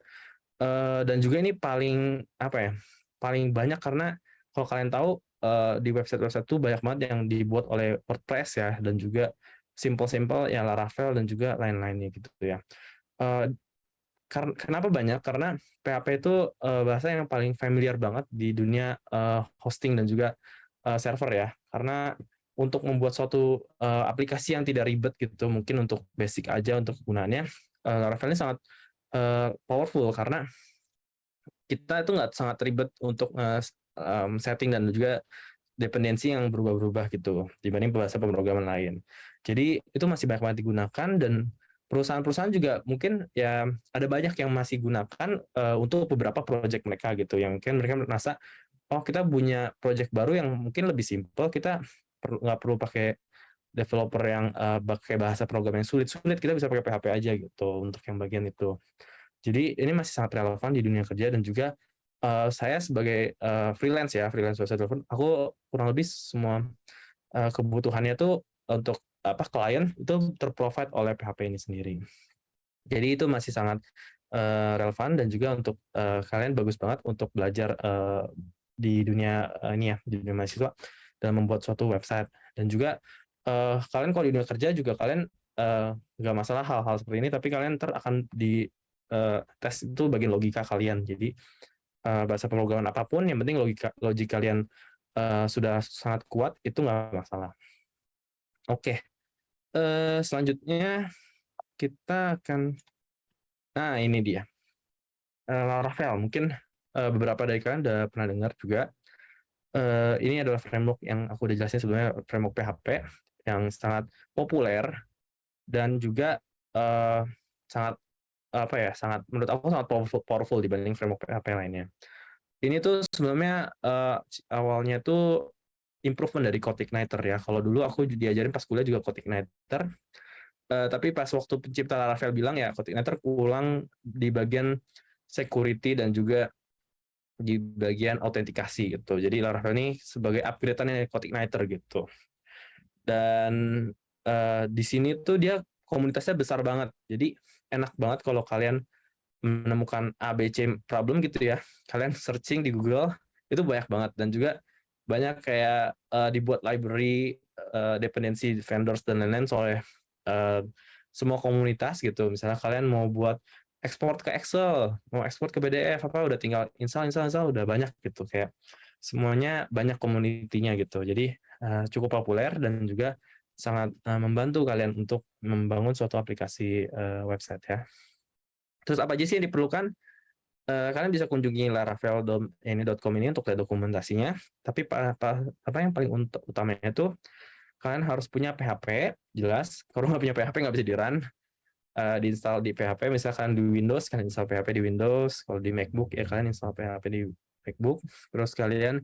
dan juga ini paling apa ya? Paling banyak karena kalau kalian tahu di website-website itu banyak banget yang dibuat oleh WordPress ya, dan juga simple-simple ya Laravel dan juga lain-lainnya gitu ya. Kenapa banyak? Karena PHP itu bahasa yang paling familiar banget di dunia hosting dan juga server ya. Karena untuk membuat suatu aplikasi yang tidak ribet gitu, mungkin untuk basic aja untuk penggunaannya, Laravel ini sangat powerful karena kita itu nggak sangat ribet untuk setting dan juga dependensi yang berubah-ubah gitu dibanding bahasa pemrograman lain. Jadi itu masih banyak banget digunakan, dan perusahaan-perusahaan juga mungkin ya ada banyak yang masih gunakan untuk beberapa project mereka gitu, yang mungkin mereka merasa oh kita punya project baru yang mungkin lebih simple, kita nggak perlu pakai developer yang pakai bahasa program yang sulit-sulit, kita bisa pakai PHP aja gitu untuk yang bagian itu. Jadi ini masih sangat relevan di dunia kerja, dan juga saya sebagai freelance website developer, aku kurang lebih semua kebutuhannya tuh untuk klien itu terprovide oleh PHP ini sendiri. Jadi itu masih sangat relevan, dan juga untuk kalian bagus banget untuk belajar di dunia ini ya, di dunia mahasiswa dalam membuat suatu website. Dan juga kalian kalau di dunia kerja juga kalian nggak masalah hal-hal seperti ini, tapi kalian akan di tes itu bagian logika kalian. Jadi bahasa pemrograman apapun, yang penting logik kalian sudah sangat kuat, itu nggak masalah. Oke, selanjutnya kita akan, nah ini dia, Laravel. Mungkin beberapa dari kalian udah pernah dengar juga. Ini adalah framework yang aku udah jelasin sebelumnya, framework PHP yang sangat populer, dan juga sangat sangat menurut aku sangat powerful dibanding framework PHP lainnya. Ini tuh sebenarnya awalnya tuh improvement dari CodeIgniter ya. Kalau dulu aku diajarin pas kuliah juga CodeIgniter, tapi pas waktu pencipta Laravel bilang ya CodeIgniter ulang di bagian security dan juga di bagian autentikasi gitu. Jadi Laravel ini sebagai upgrade-an dari CodeIgniter gitu. Dan di sini tuh dia komunitasnya besar banget. Jadi enak banget kalau kalian menemukan ABC problem gitu ya, kalian searching di Google itu banyak banget, dan juga banyak kayak dibuat library dependensi vendors dan lain-lain oleh semua komunitas gitu. Misalnya kalian mau buat ekspor ke Excel, mau ekspor ke PDF, udah tinggal install udah banyak gitu, kayak semuanya banyak community-nya gitu. Jadi cukup populer dan juga sangat membantu kalian untuk membangun suatu aplikasi website ya. Terus apa aja sih yang diperlukan? Kalian bisa kunjungi laravel.com ini untuk lihat dokumentasinya. Tapi apa yang paling utamanya itu kalian harus punya PHP, jelas. Kalau nggak punya PHP nggak bisa di-run. Diinstal di PHP, misalkan di Windows, kalian install PHP di Windows. Kalau di MacBook, ya kalian install PHP di MacBook. Terus kalian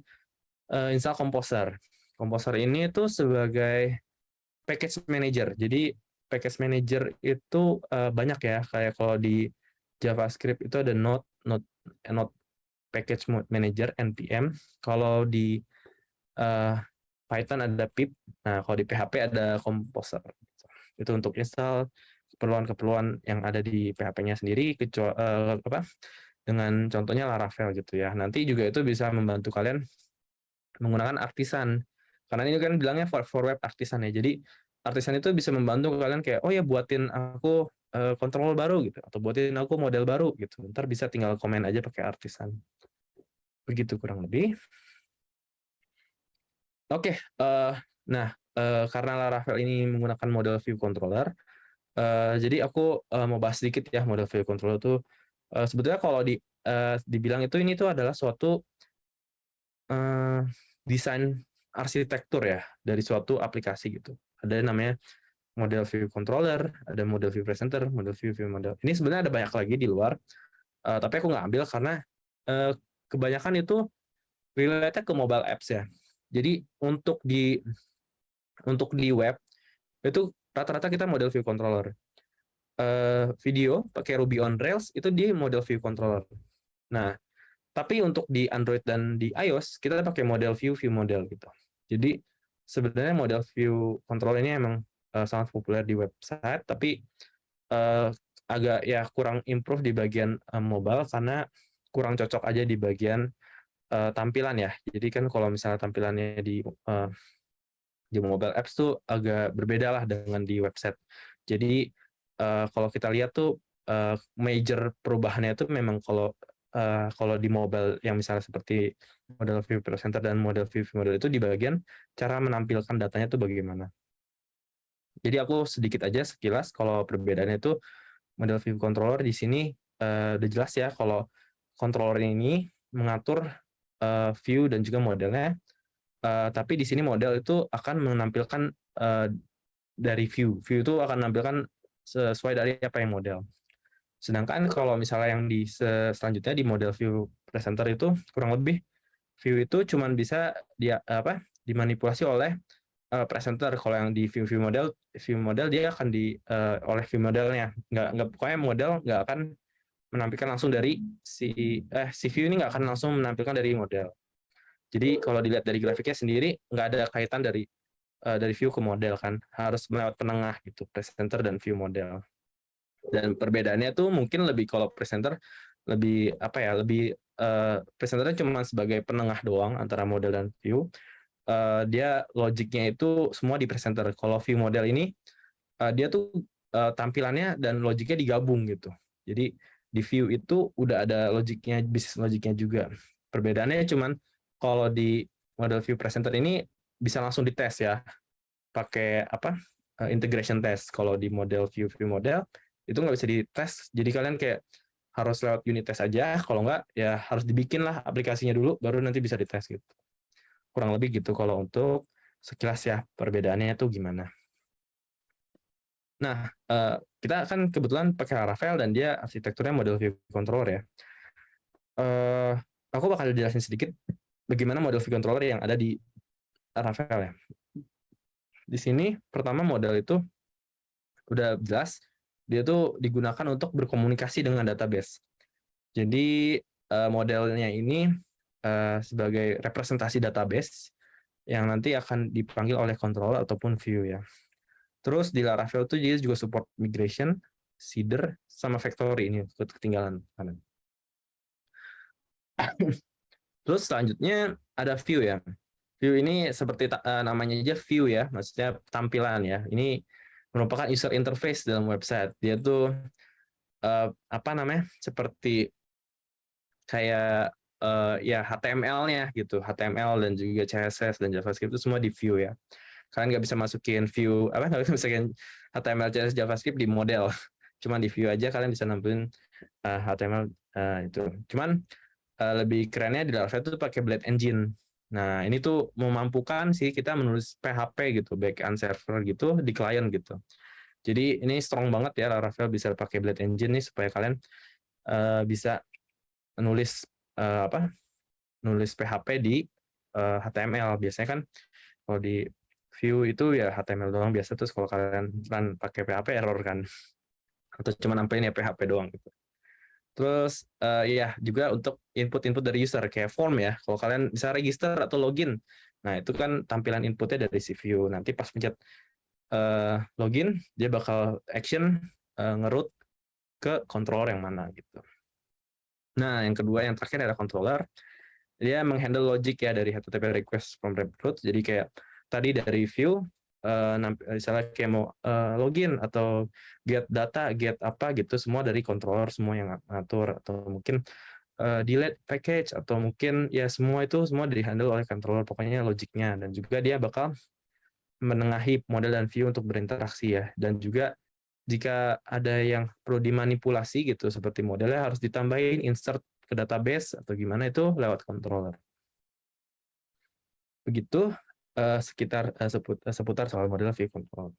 install Composer. Composer ini tuh sebagai package manager. Jadi package manager itu banyak ya, kayak kalau di JavaScript itu ada Node package manager NPM. Kalau di Python ada pip. Nah, kalau di PHP ada Composer. Itu untuk install keperluan-keperluan yang ada di PHP-nya sendiri, dengan contohnya Laravel gitu ya. Nanti juga itu bisa membantu kalian menggunakan Artisan. Karena ini kan bilangnya for web Artisan ya. Jadi Artisan itu bisa membantu kalian kayak, oh ya buatin aku controller baru gitu, atau buatin aku model baru gitu. Ntar bisa tinggal komen aja pakai artisan. Begitu kurang lebih. Oke, nah, karena Laravel ini menggunakan model view controller, jadi aku mau bahas sedikit ya model view controller itu. Sebetulnya kalau dibilang itu ini tuh adalah suatu desain arsitektur ya dari suatu aplikasi gitu. Ada yang namanya model view controller, ada model view presenter, model view model. Ini sebenarnya ada banyak lagi di luar, tapi aku nggak ambil karena kebanyakan itu relate ke mobile apps ya. Jadi untuk di web itu rata-rata kita model view controller. Video pakai Ruby on Rails itu di model view controller. Nah, tapi untuk di Android dan di iOS kita pakai model view model gitu. Jadi sebenarnya model view controller ini emang sangat populer di website, tapi agak ya kurang improve di bagian mobile karena kurang cocok aja di bagian tampilan ya. Jadi kan kalau misalnya tampilannya di mobile apps tuh agak berbeda lah dengan di website. Jadi kalau kita lihat tuh major perubahannya itu memang kalau di mobile yang misalnya seperti model view presenter dan model view model itu di bagian cara menampilkan datanya itu bagaimana. Jadi aku sedikit aja sekilas kalau perbedaannya itu model view controller di sini udah jelas ya kalau controller ini mengatur view dan juga modelnya. Tapi di sini model itu akan menampilkan dari view. View itu akan menampilkan sesuai dari apa yang model. Sedangkan kalau misalnya yang selanjutnya di model view presenter itu kurang lebih view itu cuma bisa dimanipulasi oleh presenter. Kalau yang di view model dia akan oleh view modelnya. Nggak pokoknya model nggak akan menampilkan langsung dari si view ini nggak akan langsung menampilkan dari model. Jadi kalau dilihat dari grafiknya sendiri nggak ada kaitan dari view ke model kan, harus melewat penengah gitu, presenter dan view model. Dan perbedaannya tuh mungkin lebih kalau presenter lebih presenternya cuma sebagai penengah doang antara model dan view. Dia logiknya itu semua di presenter. Kalau view model ini dia tuh tampilannya dan logiknya digabung gitu. Jadi di view itu udah ada logiknya, bisnis logiknya juga. Perbedaannya cuman kalau di model view presenter ini bisa langsung dites ya, pakai integration test. Kalau di model view model itu nggak bisa dites, jadi kalian kayak harus lewat unit test aja. Kalau nggak ya harus dibikin lah aplikasinya dulu, baru nanti bisa dites gitu. Kurang lebih gitu kalau untuk sekilas ya perbedaannya itu gimana. Nah, kita kan kebetulan pakai Laravel dan dia arsitekturnya model view controller ya. Aku bakal jelasin sedikit bagaimana model view controller yang ada di Laravel ya. Di sini pertama model itu udah jelas dia tuh digunakan untuk berkomunikasi dengan database. Jadi modelnya ini sebagai representasi database yang nanti akan dipanggil oleh controller ataupun view ya. Terus di Laravel tuh dia juga support migration, seeder, sama factory ini ketinggalan kanan. Terus selanjutnya ada view ya. View ini seperti namanya aja view ya, maksudnya tampilan ya. Ini merupakan user interface dalam website. Dia tuh seperti kayak ya HTML-nya gitu, HTML dan juga CSS dan JavaScript itu semua di view ya. Kalian nggak bisa masukin view nggak bisa masukin HTML, CSS, JavaScript di model, cuman di view aja kalian bisa nampilin HTML itu. Cuman lebih kerennya di Laravel itu pakai Blade Engine. Nah ini tuh memampukan sih kita menulis PHP gitu, backend server gitu di client gitu. Jadi ini strong banget ya Laravel bisa pakai Blade Engine nih supaya kalian bisa nulis nulis PHP di HTML. Biasanya kan kalau di view itu ya HTML doang biasa, terus kalau kalian run pakai PHP error kan, atau cuma nampilin ya PHP doang gitu. Terus ya juga untuk input dari user kayak form ya, kalau kalian bisa register atau login, nah itu kan tampilan inputnya dari si view. Nanti pas pencet login dia bakal action nge-route ke controller yang mana gitu. Nah yang kedua yang terakhir ada controller. Dia menghandle logic ya dari HTTP request from route. Jadi kayak tadi dari view misalnya kayak mau login atau get data, get apa gitu, semua dari controller semua yang ngatur, atau mungkin delete package, atau mungkin ya semua itu semua di-handle oleh controller, pokoknya logiknya. Dan juga dia bakal menengahi model dan view untuk berinteraksi ya. Dan juga jika ada yang perlu dimanipulasi gitu, seperti modelnya harus ditambahin insert ke database atau gimana, itu lewat controller. Begitu seputar soal model view control.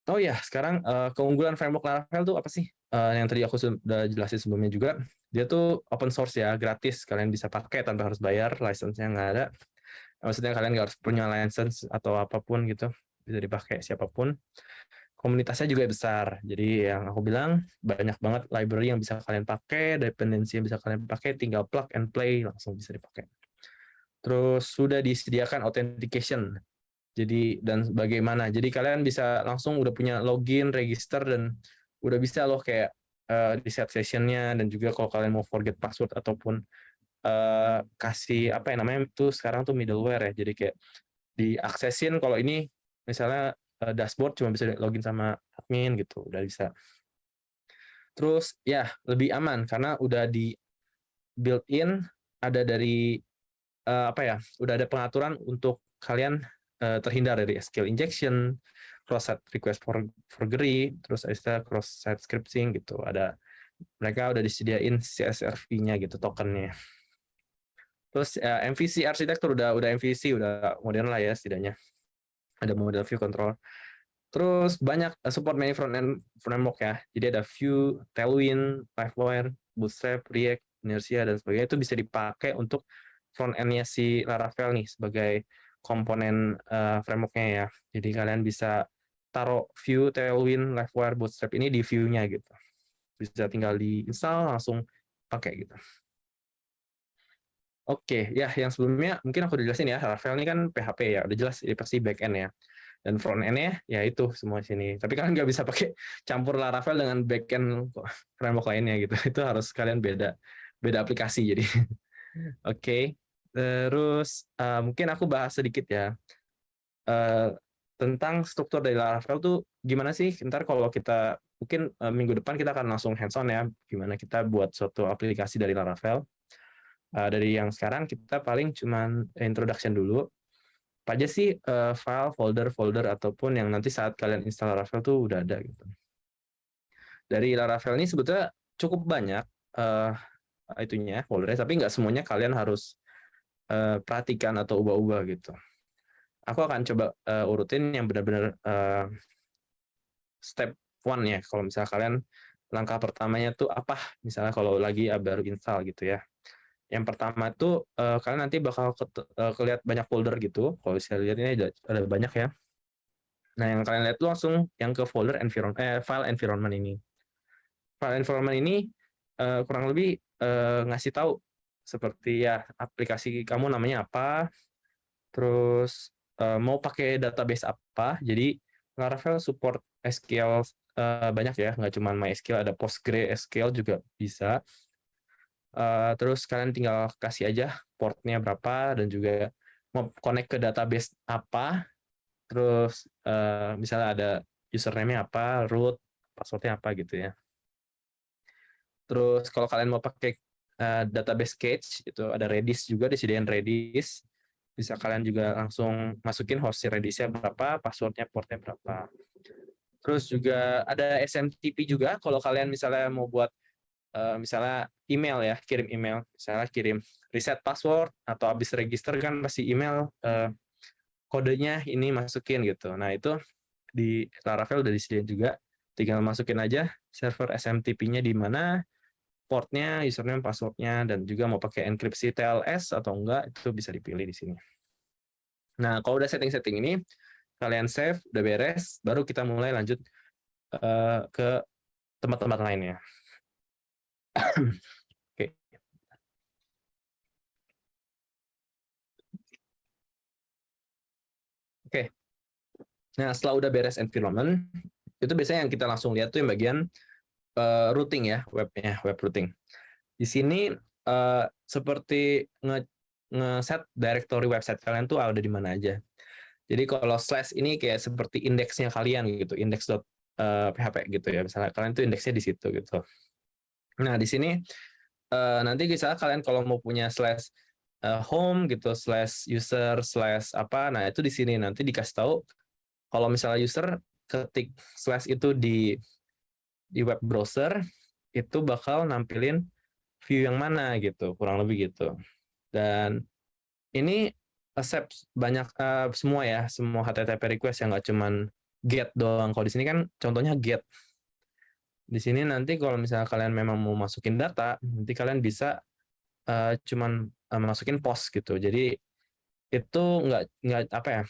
Oh ya, sekarang keunggulan framework Laravel tuh apa sih? Yang tadi aku sudah jelasin sebelumnya juga, dia tuh open source ya, gratis, kalian bisa pakai tanpa harus bayar, license-nya nggak ada. Maksudnya kalian nggak harus punya license atau apapun gitu, bisa dipakai siapapun. Komunitasnya juga besar, jadi yang aku bilang banyak banget library yang bisa kalian pakai, dependensi yang bisa kalian pakai, tinggal plug and play langsung bisa dipakai. Terus sudah disediakan authentication. Jadi dan bagaimana? Jadi kalian bisa langsung udah punya login, register, dan udah bisa loh kayak di set sessionnya, dan juga kalau kalian mau forget password ataupun kasih apa ya namanya itu sekarang tuh middleware ya. Jadi kayak diaksesin kalau ini misalnya dashboard cuma bisa login sama admin gitu, udah bisa. Terus ya lebih aman karena udah di built-in, ada dari apa ya, udah ada pengaturan untuk kalian terhindar dari SQL injection, cross-site request forgery, terus ada cross-site scripting gitu. Ada, mereka udah disediain CSRV-nya gitu, tokennya. Terus MVC arsitektur udah MVC, udah modern lah ya setidaknya. Ada model view control. Terus banyak support many front-end framework ya. Jadi ada Vue, Tailwind, Livewire, Bootstrap, React, Inertia, dan sebagainya. Itu bisa dipakai untuk front-end-nya si Laravel nih sebagai komponen framework-nya ya. Jadi kalian bisa taruh Vue, Tailwind, Livewire, Bootstrap ini di Vue-nya gitu. Bisa tinggal di-install, langsung pakai gitu. Oke, ya yang sebelumnya mungkin aku udah jelasin ya, Laravel ini kan PHP ya, udah jelas ini pasti back-end ya. Dan front end-nya ya itu semua sini. Tapi kalian nggak bisa pakai campur Laravel dengan back-end framework lainnya gitu. Itu harus kalian beda aplikasi jadi. Oke. Terus mungkin aku bahas sedikit ya tentang struktur dari Laravel tuh gimana sih. Ntar kalau kita mungkin minggu depan kita akan langsung hands-on ya, gimana kita buat suatu aplikasi dari Laravel. Dari yang sekarang kita paling cuman introduction dulu. Apa aja sih file, folder, ataupun yang nanti saat kalian install Laravel tuh udah ada gitu. Dari Laravel ini sebetulnya cukup banyak itunya, foldernya, tapi nggak semuanya kalian harus perhatikan atau ubah-ubah gitu. Aku akan coba urutin yang benar-benar step one ya. Kalau misalnya kalian langkah pertamanya tuh apa? Misalnya kalau lagi baru install gitu ya. Yang pertama tuh kalian nanti bakal kelihatan banyak folder gitu. Kalau saya lihat ini ada banyak ya. Nah, yang kalian lihat tuh langsung yang ke folder file environment ini. File environment ini kurang lebih ngasih tahu seperti ya aplikasi kamu namanya apa, terus mau pakai database apa. Jadi Laravel support SQL banyak ya, nggak cuma MySQL, ada PostgreSQL juga bisa. Terus kalian tinggal kasih aja portnya berapa, dan juga mau connect ke database apa, terus misalnya ada username-nya apa, root, password-nya apa gitu ya. Terus kalau kalian mau pakai database cache, itu ada Redis juga, disediain Redis. Bisa kalian juga langsung masukin host Redis-nya berapa, password-nya, portnya berapa. Terus juga ada SMTP juga, kalau kalian misalnya mau buat misalnya email ya, kirim email, misalnya kirim reset password atau habis register kan pasti email kodenya ini masukin gitu. Nah itu di Laravel udah disediain juga, tinggal masukin aja server SMTP-nya di mana, portnya, username, passwordnya, dan juga mau pakai enkripsi TLS atau enggak, itu bisa dipilih di sini. Nah kalau udah setting-setting ini, kalian save, udah beres, baru kita mulai lanjut ke tempat-tempat lainnya. Oke. Oke. Nah, setelah udah beres environment, itu biasanya yang kita langsung lihat tuh yang bagian routing ya, webnya, web routing. Di sini seperti nge-set directory website kalian tuh ada di mana aja. Jadi kalau slash ini kayak seperti indeksnya kalian gitu, index.php gitu ya. Misalnya kalian tuh indeksnya di situ gitu. Nah, di sini nanti misalnya kalian kalau mau punya slash home gitu, slash user, slash apa, nah itu di sini nanti dikasih tahu kalau misalnya user ketik slash itu di web browser, itu bakal nampilin view yang mana gitu, kurang lebih gitu. Dan ini accept banyak semua ya, semua HTTP request yang nggak cuman get doang. Kalau di sini kan contohnya get. Di sini nanti kalau misalnya kalian memang mau masukin data, nanti kalian bisa cuman masukin post gitu. Jadi itu nggak apa ya?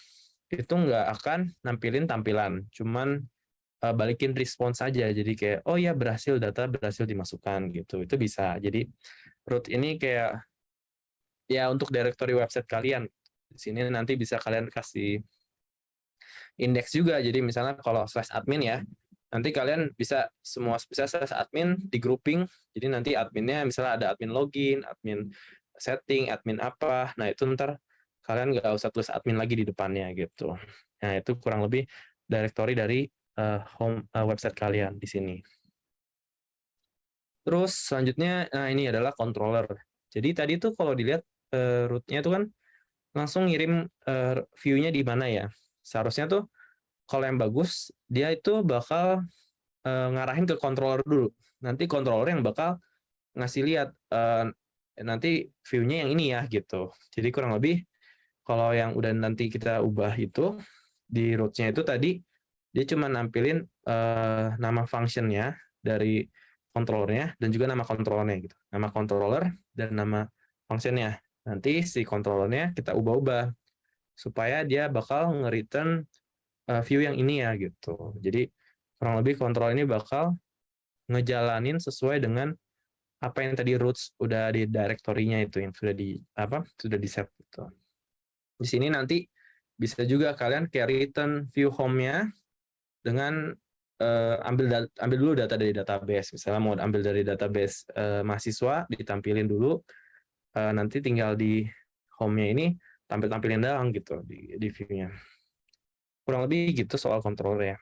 Itu nggak akan nampilin tampilan, cuman balikin respons saja. Jadi kayak oh ya data berhasil dimasukkan gitu. Itu bisa. Jadi root ini kayak ya untuk directory website kalian. Di sini nanti bisa kalian kasih indeks juga. Jadi misalnya kalau slash admin ya, nanti kalian bisa slash admin di grouping. Jadi nanti adminnya misalnya ada admin login, admin setting, admin apa. Nah itu ntar kalian nggak usah tulis admin lagi di depannya gitu. Nah itu kurang lebih directory dari home website kalian di sini. Terus selanjutnya, nah ini adalah controller. Jadi tadi tuh kalau dilihat root-nya tuh kan langsung ngirim view-nya di mana ya. Seharusnya tuh kalau yang bagus, dia itu bakal ngarahin ke controller dulu. Nanti controller yang bakal ngasih lihat nanti view-nya yang ini ya gitu. Jadi kurang lebih kalau yang udah nanti kita ubah itu di root-nya itu tadi dia cuma nampilin nama function-nya dari controllernya dan juga nama controllernya gitu. Nama controller dan nama function-nya. Nanti si controllernya kita ubah-ubah supaya dia bakal nge-return view yang ini ya gitu. Jadi kurang lebih kontrol ini bakal ngejalanin sesuai dengan apa yang tadi roots udah di directory-nya itu yang sudah di set gitu. Di sini nanti bisa juga kalian kayak return view home-nya dengan ambil dulu data dari database. Misalnya mau ambil dari database mahasiswa, ditampilin dulu, nanti tinggal di home-nya ini tampilin doang gitu di view-nya. Kurang lebih gitu soal controller ya.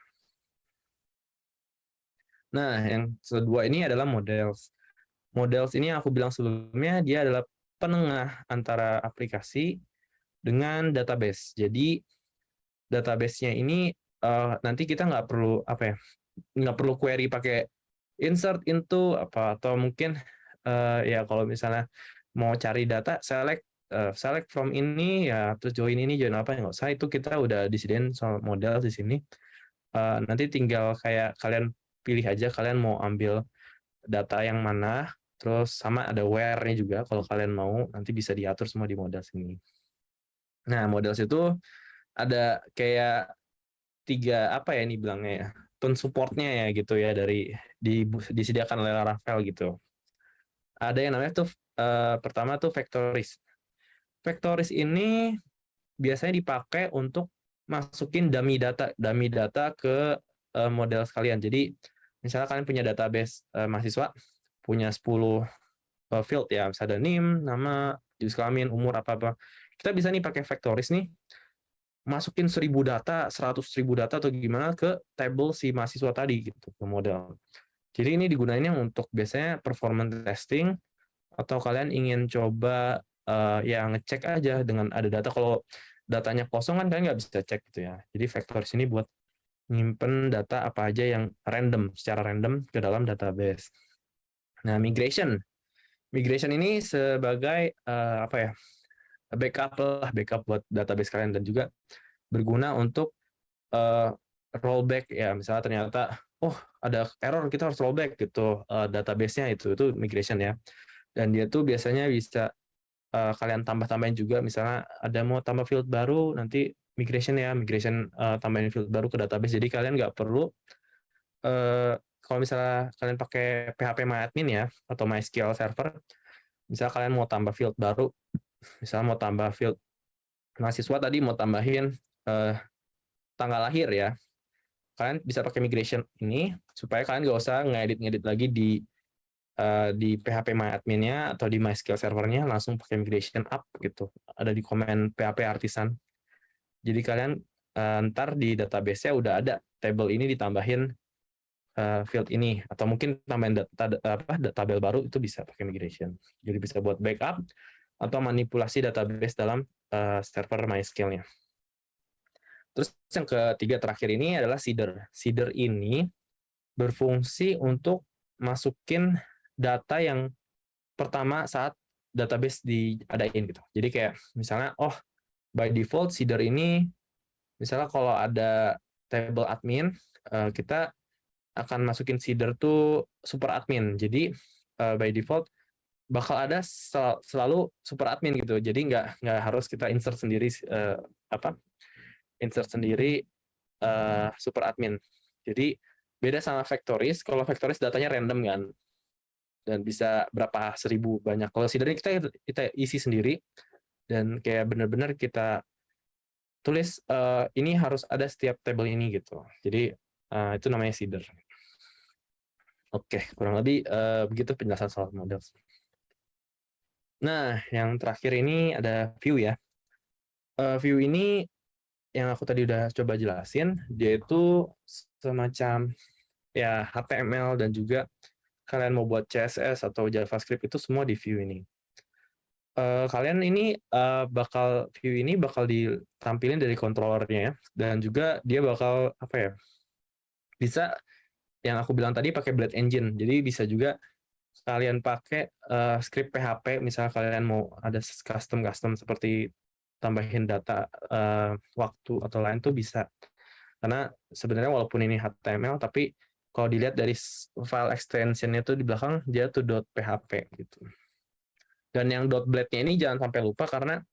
Nah, yang kedua ini adalah models. Models ini yang aku bilang sebelumnya, dia adalah penengah antara aplikasi dengan database. Jadi, database-nya ini nanti kita nggak perlu nggak perlu query pakai insert into atau mungkin ya kalau misalnya mau cari data select from ini ya terus join ini join apa nggak usah, itu kita udah disediain soal model di sini. Nanti tinggal kayak kalian pilih aja kalian mau ambil data yang mana, terus sama ada where-nya juga kalau kalian mau, nanti bisa diatur semua di models ini. Nah, models itu ada kayak 3 apa ya ini bilangnya ya, tone support-nya ya gitu ya disediakan oleh Laravel gitu. Ada yang namanya tuh pertama tuh Vectoris. Vectoris ini biasanya dipakai untuk masukin dummy data ke model sekalian. Jadi misalnya kalian punya database mahasiswa punya 10 field ya, misalnya ada NIM, nama, jenis kelamin, umur apa-apa. Kita bisa nih pakai Vectoris nih masukin 1.000 data, 100.000 data atau gimana ke table si mahasiswa tadi gitu ke model. Jadi ini digunainnya untuk biasanya performance testing atau kalian ingin coba ya ngecek aja dengan ada data. Kalau datanya kosong kan kalian nggak bisa cek gitu ya. Jadi Vectoris ini buat nyimpen data apa aja yang secara random ke dalam database. Nah, migration ini sebagai backup buat database kalian dan juga berguna untuk rollback ya, misalnya ternyata ada error kita harus rollback gitu database-nya itu migration ya, dan dia tuh biasanya bisa kalian tambah-tambahin juga, misalnya ada mau tambah field baru nanti migration tambahin field baru ke database, jadi kalian nggak perlu kalau misalnya kalian pakai PHP MyAdmin ya atau MySQL Server, misalnya kalian mau tambah field baru, misalnya mau tambah field mahasiswa tadi mau tambahin tanggal lahir ya, kalian bisa pakai migration ini supaya kalian nggak usah ngedit lagi di PHP MyAdmin-nya atau di MySQL server-nya, langsung pakai migration up gitu. Ada di command PHP artisan. Jadi kalian ntar di database-nya udah ada tabel ini ditambahin field ini, atau mungkin tambahin tabel baru, itu bisa pakai migration. Jadi bisa buat backup atau manipulasi database dalam server MySQL-nya. Terus yang ketiga terakhir ini adalah seeder. Seeder ini berfungsi untuk masukin data yang pertama saat database diadain gitu. Jadi kayak misalnya, by default seeder ini, misalnya kalau ada table admin, kita akan masukin seeder tuh super admin. Jadi by default bakal ada selalu super admin gitu. Jadi nggak harus kita insert sendiri super admin. Jadi beda sama Factories. Kalau Factories datanya random kan, dan bisa berapa 1000 banyak. Kalau seeder ini kita isi sendiri, dan kayak benar-benar kita tulis ini harus ada setiap table ini gitu. Jadi itu namanya seeder. Oke, kurang lebih begitu penjelasan soal model. Nah, yang terakhir ini ada view ya. View ini yang aku tadi udah coba jelasin, dia itu semacam ya HTML, dan juga kalian mau buat CSS atau JavaScript itu semua di view ini. Kalian ini view ini bakal ditampilin dari controllernya ya, dan juga dia bakal bisa yang aku bilang tadi pakai Blade Engine. Jadi bisa juga kalian pakai script PHP, misalnya kalian mau ada custom seperti tambahin data waktu atau lain tuh bisa. Karena sebenarnya walaupun ini HTML, tapi kalau dilihat dari file extension-nya itu di belakang dia tuh .php gitu. Dan yang .blade-nya ini jangan sampai lupa, karena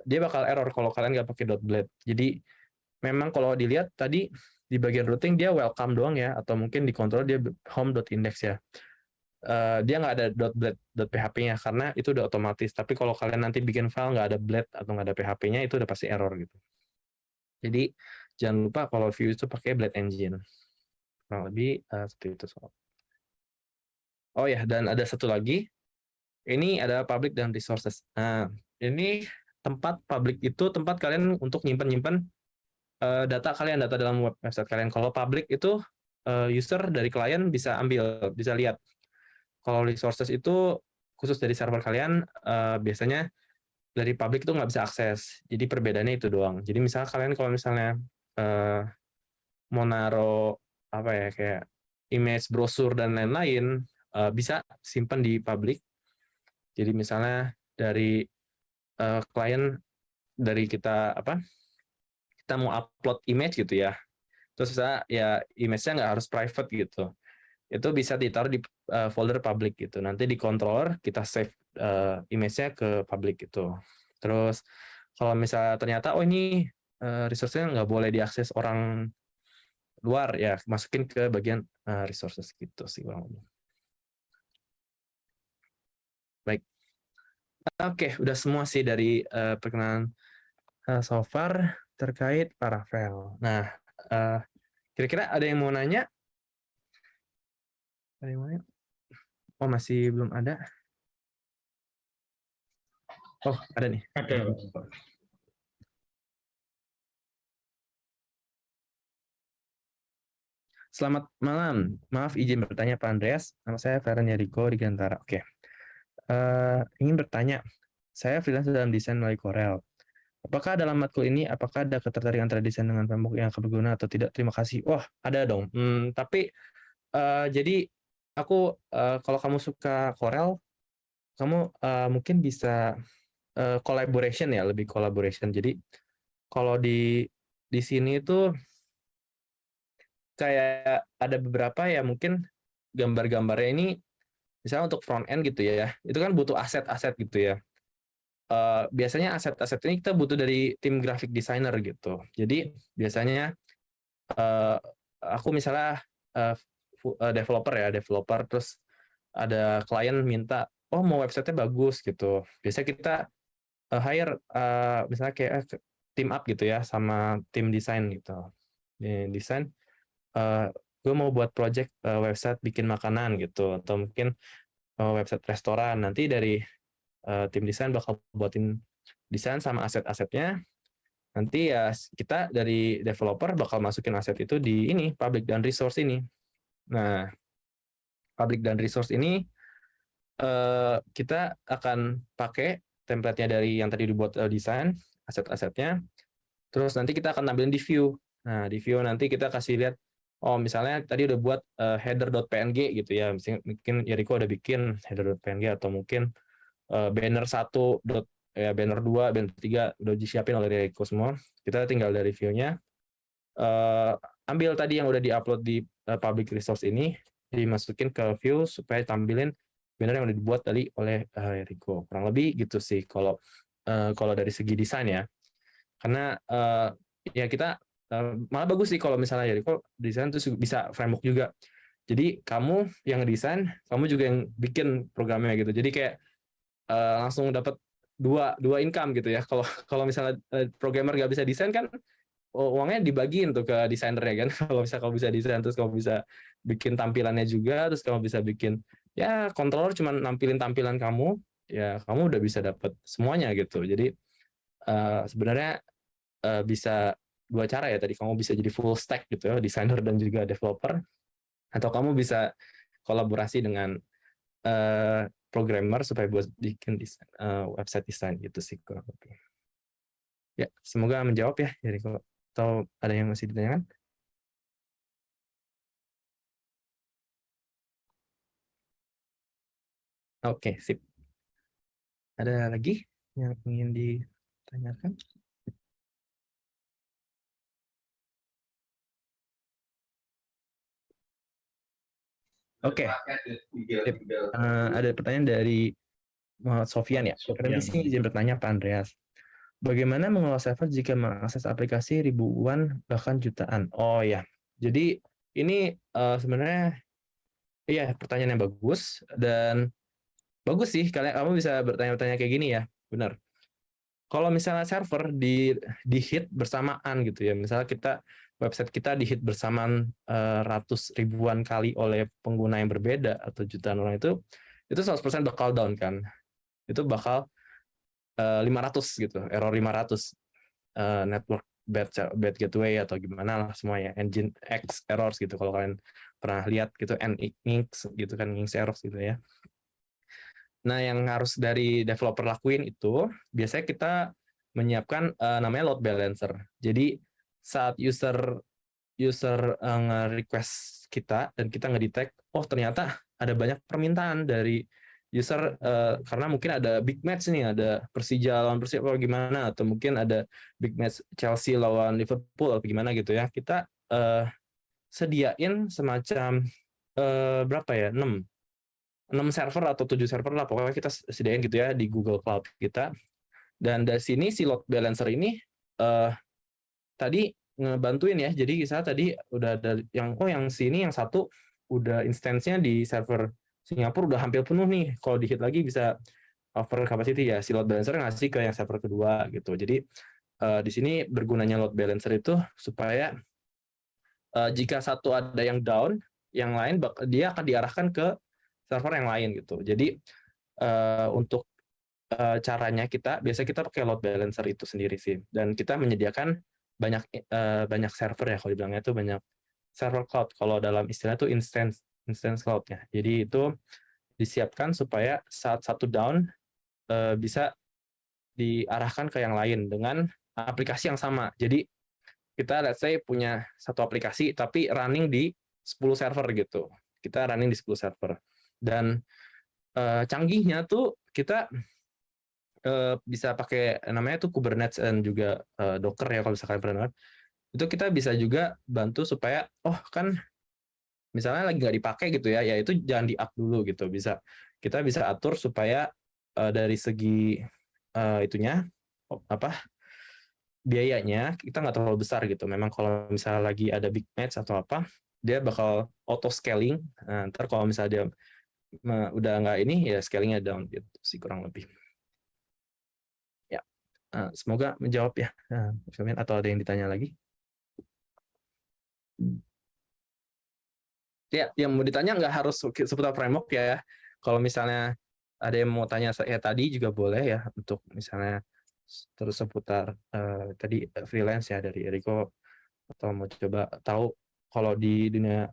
dia bakal error kalau kalian nggak pakai .blade. Jadi memang kalau dilihat tadi di bagian routing dia welcome doang ya, atau mungkin di control dia home.index ya. Dia nggak ada .blade.php-nya karena itu udah otomatis. Tapi kalau kalian nanti bikin file nggak ada blade atau nggak ada PHP-nya, itu udah pasti error gitu. Jadi jangan lupa kalau view itu pakai Blade Engine. Kurang lebih seperti itu soal. Oh ya, dan ada satu lagi. Ini ada public dan resources. Nah, ini tempat public itu tempat kalian untuk nyimpan data kalian, data dalam website kalian. Kalau public itu user dari klien bisa ambil, bisa lihat. Kalau resources itu khusus dari server kalian, biasanya dari public itu nggak bisa akses. Jadi perbedaannya itu doang. Jadi misalnya kalian kalau misalnya mau naro kayak image brosur dan lain-lain, bisa simpan di public. Jadi misalnya dari klien, dari kita kita mau upload image gitu ya. Terus ya image-nya nggak harus private gitu. Itu bisa ditaruh di folder public gitu. Nanti di controller kita save image-nya ke public gitu. Terus kalau misalnya ternyata ini resource-nya nggak boleh diakses orang luar, ya masukin ke bagian resources gitu sih kurang lebih. Baik. Oke, udah semua sih dari perkenalan so far terkait Paravel. Nah, kira-kira ada yang mau nanya? Ada yang mau nanya? Oh, masih belum ada. Oh, ada nih. Ada. Selamat malam. Maaf izin bertanya Pak Andreas. Nama saya Feren Yariko di Gantara. Oke. Ingin bertanya. Saya freelance dalam desain melalui Corel. Apakah dalam matkul ini, apakah ada ketertarikan antara desain dengan framework yang akan berguna atau tidak? Terima kasih. Wah, ada dong. Tapi jadi aku kalau kamu suka Corel, kamu mungkin bisa collaboration ya, lebih collaboration. Jadi kalau di sini itu kayak ada beberapa ya, mungkin gambar-gambarnya ini misalnya untuk front end gitu ya, itu kan butuh aset-aset gitu ya. Biasanya aset-aset ini kita butuh dari tim graphic designer gitu. Jadi biasanya aku misalnya developer terus ada klien minta, mau website-nya bagus gitu. Biasanya kita hire misalnya kayak team up gitu ya sama tim desain gitu. Desain, gue mau buat project website bikin makanan gitu, atau mungkin website restoran. Nanti dari tim desain bakal buatin desain sama aset-asetnya. Nanti ya kita dari developer bakal masukin aset itu di ini public dan resource ini. Nah, public dan resource ini kita akan pakai template-nya dari yang tadi dibuat desain, aset-asetnya. Terus nanti kita akan tampilin di view. Nah, di view nanti kita kasih lihat, oh misalnya tadi udah buat header.png gitu ya. Mungkin Yeriko udah bikin header.png atau mungkin banner 1, ya banner 2, banner 3 udah disiapin oleh Yeriko semua. Kita tinggal dari view-nya ambil tadi yang udah diupload di public resource ini, dimasukin ke view supaya tampilin banner yang udah dibuat tadi oleh Yeriko. Kurang lebih gitu sih kalau dari segi desain ya. Karena ya kita malah bagus sih kalau misalnya Yeriko desain terus bisa framework juga. Jadi kamu yang desain, kamu juga yang bikin programnya gitu. Jadi kayak langsung dapat dua income gitu ya. Kalau misalnya programmer nggak bisa desain kan uangnya dibagiin tuh ke desainernya kan. Kalau misalnya kamu bisa desain terus kamu bisa bikin tampilannya juga, terus kamu bisa bikin ya controller cuma nampilin tampilan kamu, ya kamu udah bisa dapat semuanya gitu. Jadi sebenarnya bisa dua cara ya, tadi kamu bisa jadi full stack gitu ya, desainer dan juga developer, atau kamu bisa kolaborasi dengan programmer supaya buat bikin desain, website design gitu sih kurang lebih. Ya, semoga menjawab ya Yeriko. Atau ada yang masih ditanyakan? Oke, sip. Ada lagi yang ingin ditanyakan? Oke, sip. Ada pertanyaan dari Muhammad Sofian ya. Permisi izin bertanya Pak Andreas. Bagaimana mengelola server jika mengakses aplikasi ribuan bahkan jutaan? Oh ya, jadi ini sebenarnya iya pertanyaan yang bagus dan bagus sih kamu bisa bertanya-tanya kayak gini ya, benar. Kalau misalnya server di hit bersamaan gitu ya, misalnya website kita di hit bersamaan ratus ribuan kali oleh pengguna yang berbeda atau jutaan orang itu 100% bakal down kan. Itu bakal 500 gitu, error 500 network bad gateway atau gimana lah semuanya, engine X errors gitu kalau kalian pernah lihat gitu, NX gitu kan, NX errors gitu ya. Nah, yang harus dari developer lakuin itu biasanya kita menyiapkan namanya load balancer. Jadi saat user nge-request kita dan kita nge-detect, oh ternyata ada banyak permintaan dari user karena mungkin ada big match nih, ada Persija lawan Persib atau gimana, atau mungkin ada big match Chelsea lawan Liverpool atau gimana gitu ya. Kita sediain semacam berapa ya, 6 server atau 7 server lah, pokoknya kita sediain gitu ya di Google Cloud kita. Dan dari sini si load balancer ini tadi ngebantuin ya. Jadi saya tadi udah ada yang sini yang satu udah instance-nya di server Singapura udah hampir penuh nih. Kalau di hit lagi bisa over capacity ya. Si load balancer ngasih ke yang server kedua gitu. Jadi di sini bergunanya load balancer itu supaya jika satu ada yang down, yang lain dia akan diarahkan ke server yang lain gitu. Jadi untuk caranya biasa kita pakai load balancer itu sendiri sih. Dan kita menyediakan banyak server ya, kalau dibilangnya itu banyak server cloud. Kalau dalam istilah itu instance cloud ya. Jadi itu disiapkan supaya saat satu down bisa diarahkan ke yang lain dengan aplikasi yang sama. Jadi kita let's say punya satu aplikasi tapi running di 10 server gitu. Kita running di 10 server. Dan canggihnya tuh kita bisa pakai namanya tuh Kubernetes dan juga Docker ya kalau misalkan pernah dengar. Itu kita bisa juga bantu supaya kan misalnya lagi nggak dipakai gitu ya itu jangan di up dulu gitu. Kita bisa atur supaya dari segi itunya biayanya kita nggak terlalu besar gitu. Memang kalau misalnya lagi ada big match atau apa, dia bakal auto scaling. Ntar kalau misalnya dia udah nggak ini ya scalingnya down gitu sih kurang lebih. Ya, semoga menjawab ya. Atau ada yang ditanya lagi? Ya, yang mau ditanya nggak harus seputar framework ya. Kalau misalnya ada yang mau tanya saya tadi juga boleh ya, untuk misalnya terus seputar tadi freelance ya dari Eriko, atau mau coba tahu kalau di dunia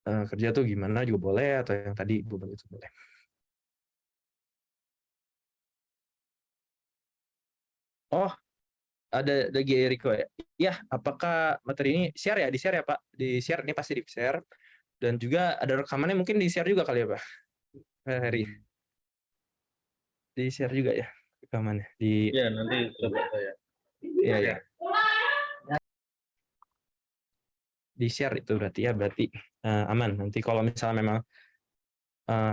kerja tuh gimana juga boleh, atau yang tadi Google itu boleh. Oh, ada lagi Eriko ya. Ya, apakah materi ini share ya? Di-share ya, Pak? Di-share, ini pasti di-share. Dan juga ada rekamannya mungkin di-share juga kali ya, Pak? Heri. Di-share juga ya rekamannya. Ya, nanti coba saya. Iya, ya. Di-share itu berarti ya, berarti aman. Nanti kalau misalnya memang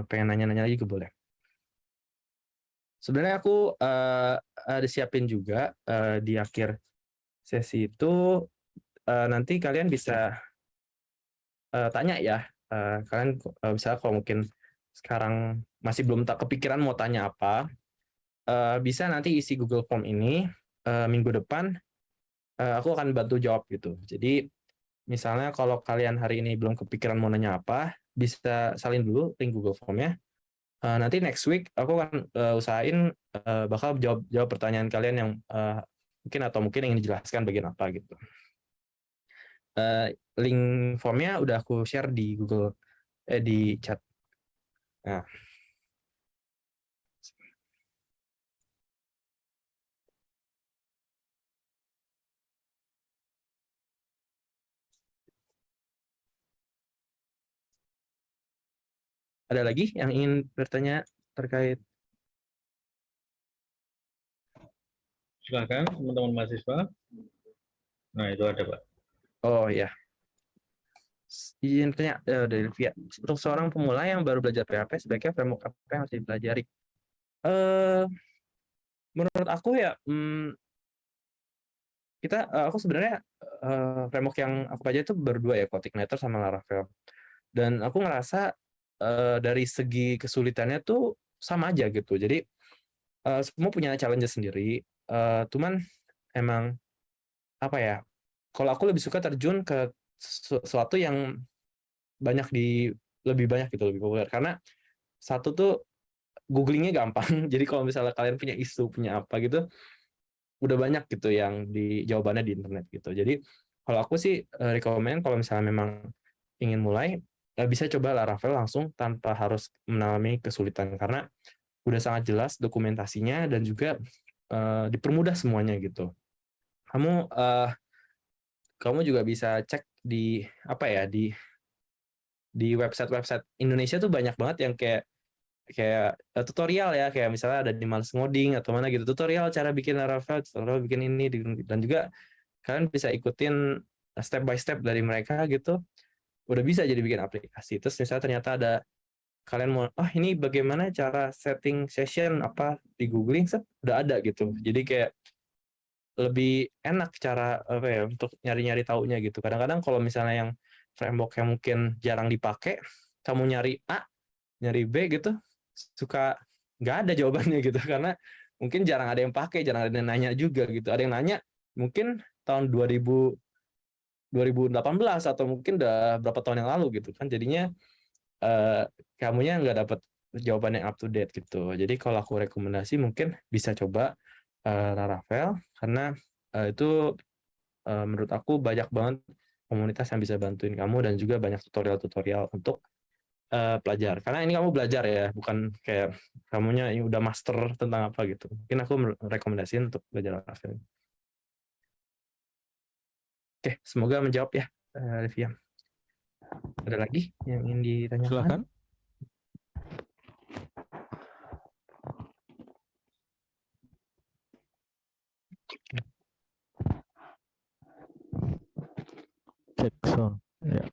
pengen nanya-nanya lagi boleh. Sebenarnya aku ada siapin juga di akhir sesi itu nanti kalian bisa tanya ya. Kalian bisa kalau mungkin sekarang masih belum tak kepikiran mau tanya apa, bisa nanti isi Google Form ini minggu depan aku akan bantu jawab gitu. Jadi misalnya kalau kalian hari ini belum kepikiran mau nanya apa, bisa salin dulu link Google Form-nya. Nanti next week aku akan usahain bakal jawab pertanyaan kalian yang mungkin ingin dijelaskan bagian apa gitu. Link formnya udah aku share di Google di chat. Nah, ada lagi yang ingin bertanya terkait? Silakan teman-teman mahasiswa. Nah, itu ada, Pak. Oh ya, izin tanya dari Via. Untuk seorang pemula yang baru belajar PHP, sebaiknya framework apa yang harus dipelajari? Menurut aku ya, aku sebenarnya framework yang aku pelajari itu berdua ya, CodeIgniter sama Laravel. Dan aku ngerasa dari segi kesulitannya tuh sama aja gitu. Jadi semua punya challenge sendiri. Cuman emang apa ya? Kalau aku lebih suka terjun ke sesuatu yang lebih banyak gitu, lebih populer. Karena satu tuh googlingnya gampang. Jadi kalau misalnya kalian punya isu, punya apa gitu, udah banyak gitu yang di jawabannya di internet gitu. Jadi kalau aku sih rekomen kalau misalnya memang ingin mulai, bisa coba Laravel langsung tanpa harus mengalami kesulitan, karena udah sangat jelas dokumentasinya dan juga dipermudah semuanya gitu. Kamu juga bisa cek di apa ya, di website Indonesia tuh banyak banget yang kayak tutorial ya, kayak misalnya ada di Males Ngoding atau mana gitu, tutorial cara bikin Laravel, tutorial bikin ini, dan juga kalian bisa ikutin step by step dari mereka gitu, udah bisa jadi bikin aplikasi. Terus misalnya ternyata ada kalian mau, ini bagaimana cara setting session apa di googling, udah ada gitu. Jadi kayak lebih enak cara apa ya untuk nyari-nyari taunya gitu. Kadang-kadang kalau misalnya yang framework yang mungkin jarang dipakai, kamu nyari A, nyari B gitu, suka nggak ada jawabannya gitu, karena mungkin jarang ada yang pakai, jarang ada yang nanya juga gitu. Ada yang nanya mungkin tahun 2018 atau mungkin udah berapa tahun yang lalu gitu kan, jadinya kamunya nggak dapat jawaban yang up to date gitu. Jadi kalau aku rekomendasi mungkin bisa coba Laravel, karena itu menurut aku banyak banget komunitas yang bisa bantuin kamu, dan juga banyak tutorial-tutorial untuk pelajar. Karena ini kamu belajar ya, bukan kayak kamunya ini udah master tentang apa gitu. Mungkin aku rekomendasiin untuk belajar Laravel. Oke, semoga menjawab ya, Livia. Ada lagi yang ingin ditanyakan? Silakan. Jackson. Ya.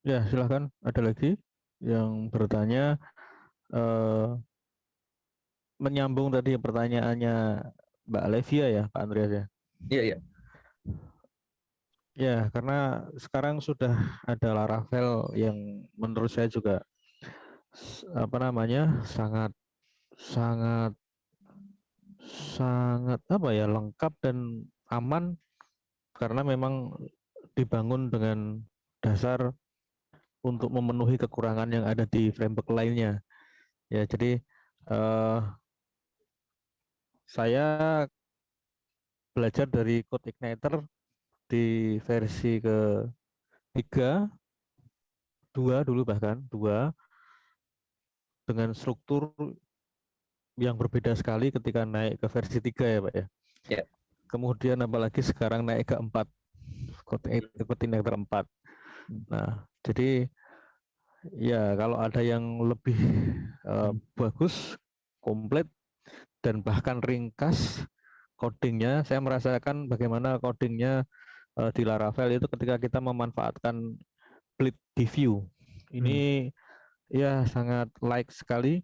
Ya, silakan. Ada lagi yang bertanya, menyambung tadi pertanyaannya Mbak Levia ya, Pak Andreas ya. Iya, iya. Ya, karena sekarang sudah ada Laravel yang menurut saya juga sangat apa ya, lengkap dan aman, karena memang dibangun dengan dasar untuk memenuhi kekurangan yang ada di framework lainnya. Ya, jadi eh, saya belajar dari Code Igniter di versi ke-3, 2 dulu bahkan, 2 dengan struktur yang berbeda sekali ketika naik ke versi 3 ya Pak ya. Ya. Kemudian apalagi sekarang naik ke 4, Code Igniter 4. Nah, jadi ya kalau ada yang lebih bagus, komplit, dan bahkan ringkas codingnya, saya merasakan bagaimana codingnya di Laravel itu ketika kita memanfaatkan split view. Ini ya sangat like sekali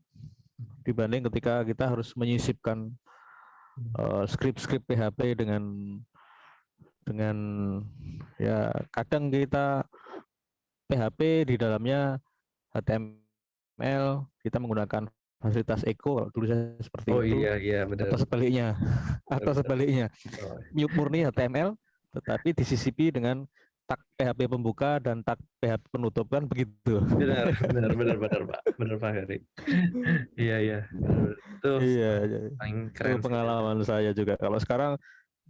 dibanding ketika kita harus menyisipkan skrip-skrip PHP dengan ya kadang kita PHP di dalamnya HTML, kita menggunakan fasilitas Echo kalau dulu saya seperti Oh itu, iya benar. atau sebaliknya, Oh, murni HTML tetapi disisipi dengan tag PHP pembuka dan tag PHP penutup, kan begitu. benar Pak, benar Pak Heri. Iya, benar. Itu Iya, paling itu keren sih. pengalaman saya juga. Kalau sekarang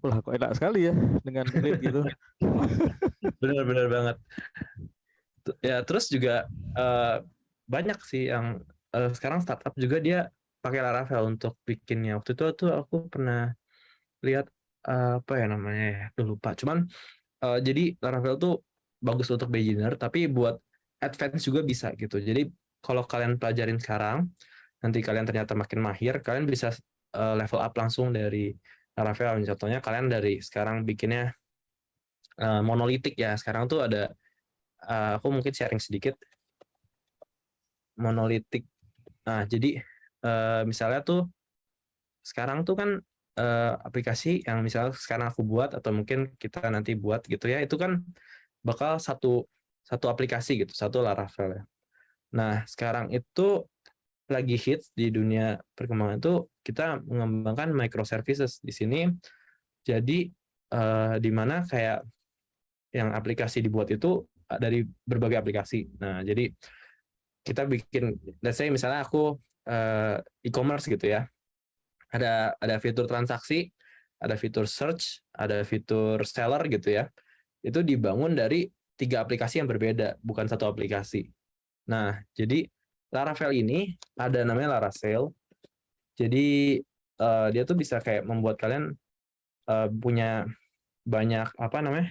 lah kok enak sekali ya dengan split gitu. Benar banget. Ya terus juga banyak sih yang sekarang startup juga dia pakai Laravel untuk bikinnya. Waktu itu tuh aku pernah lihat apa ya namanya ya, udah lupa. Cuman jadi Laravel tuh bagus untuk beginner, tapi buat advance juga bisa gitu. Jadi kalau kalian pelajarin sekarang, nanti kalian ternyata makin mahir, kalian bisa level up langsung dari Laravel. Contohnya kalian dari sekarang bikinnya monolitik ya. Sekarang tuh ada, aku mungkin sharing sedikit, monolitik. Nah, jadi misalnya tuh sekarang tuh kan aplikasi yang misalnya sekarang aku buat atau mungkin kita nanti buat gitu ya, itu kan bakal satu aplikasi gitu, satu Laravel ya. Nah, sekarang itu lagi hits di dunia perkembangan itu kita mengembangkan microservices di sini. Jadi di mana kayak yang aplikasi dibuat itu dari berbagai aplikasi. Nah, jadi kita bikin, let's say misalnya aku e-commerce gitu ya. Ada fitur transaksi, ada fitur search, ada fitur seller gitu ya. Itu dibangun dari 3 aplikasi yang berbeda, bukan satu aplikasi. Nah, jadi Laravel ini ada namanya Larasail. Jadi dia tuh bisa kayak membuat kalian punya banyak apa namanya?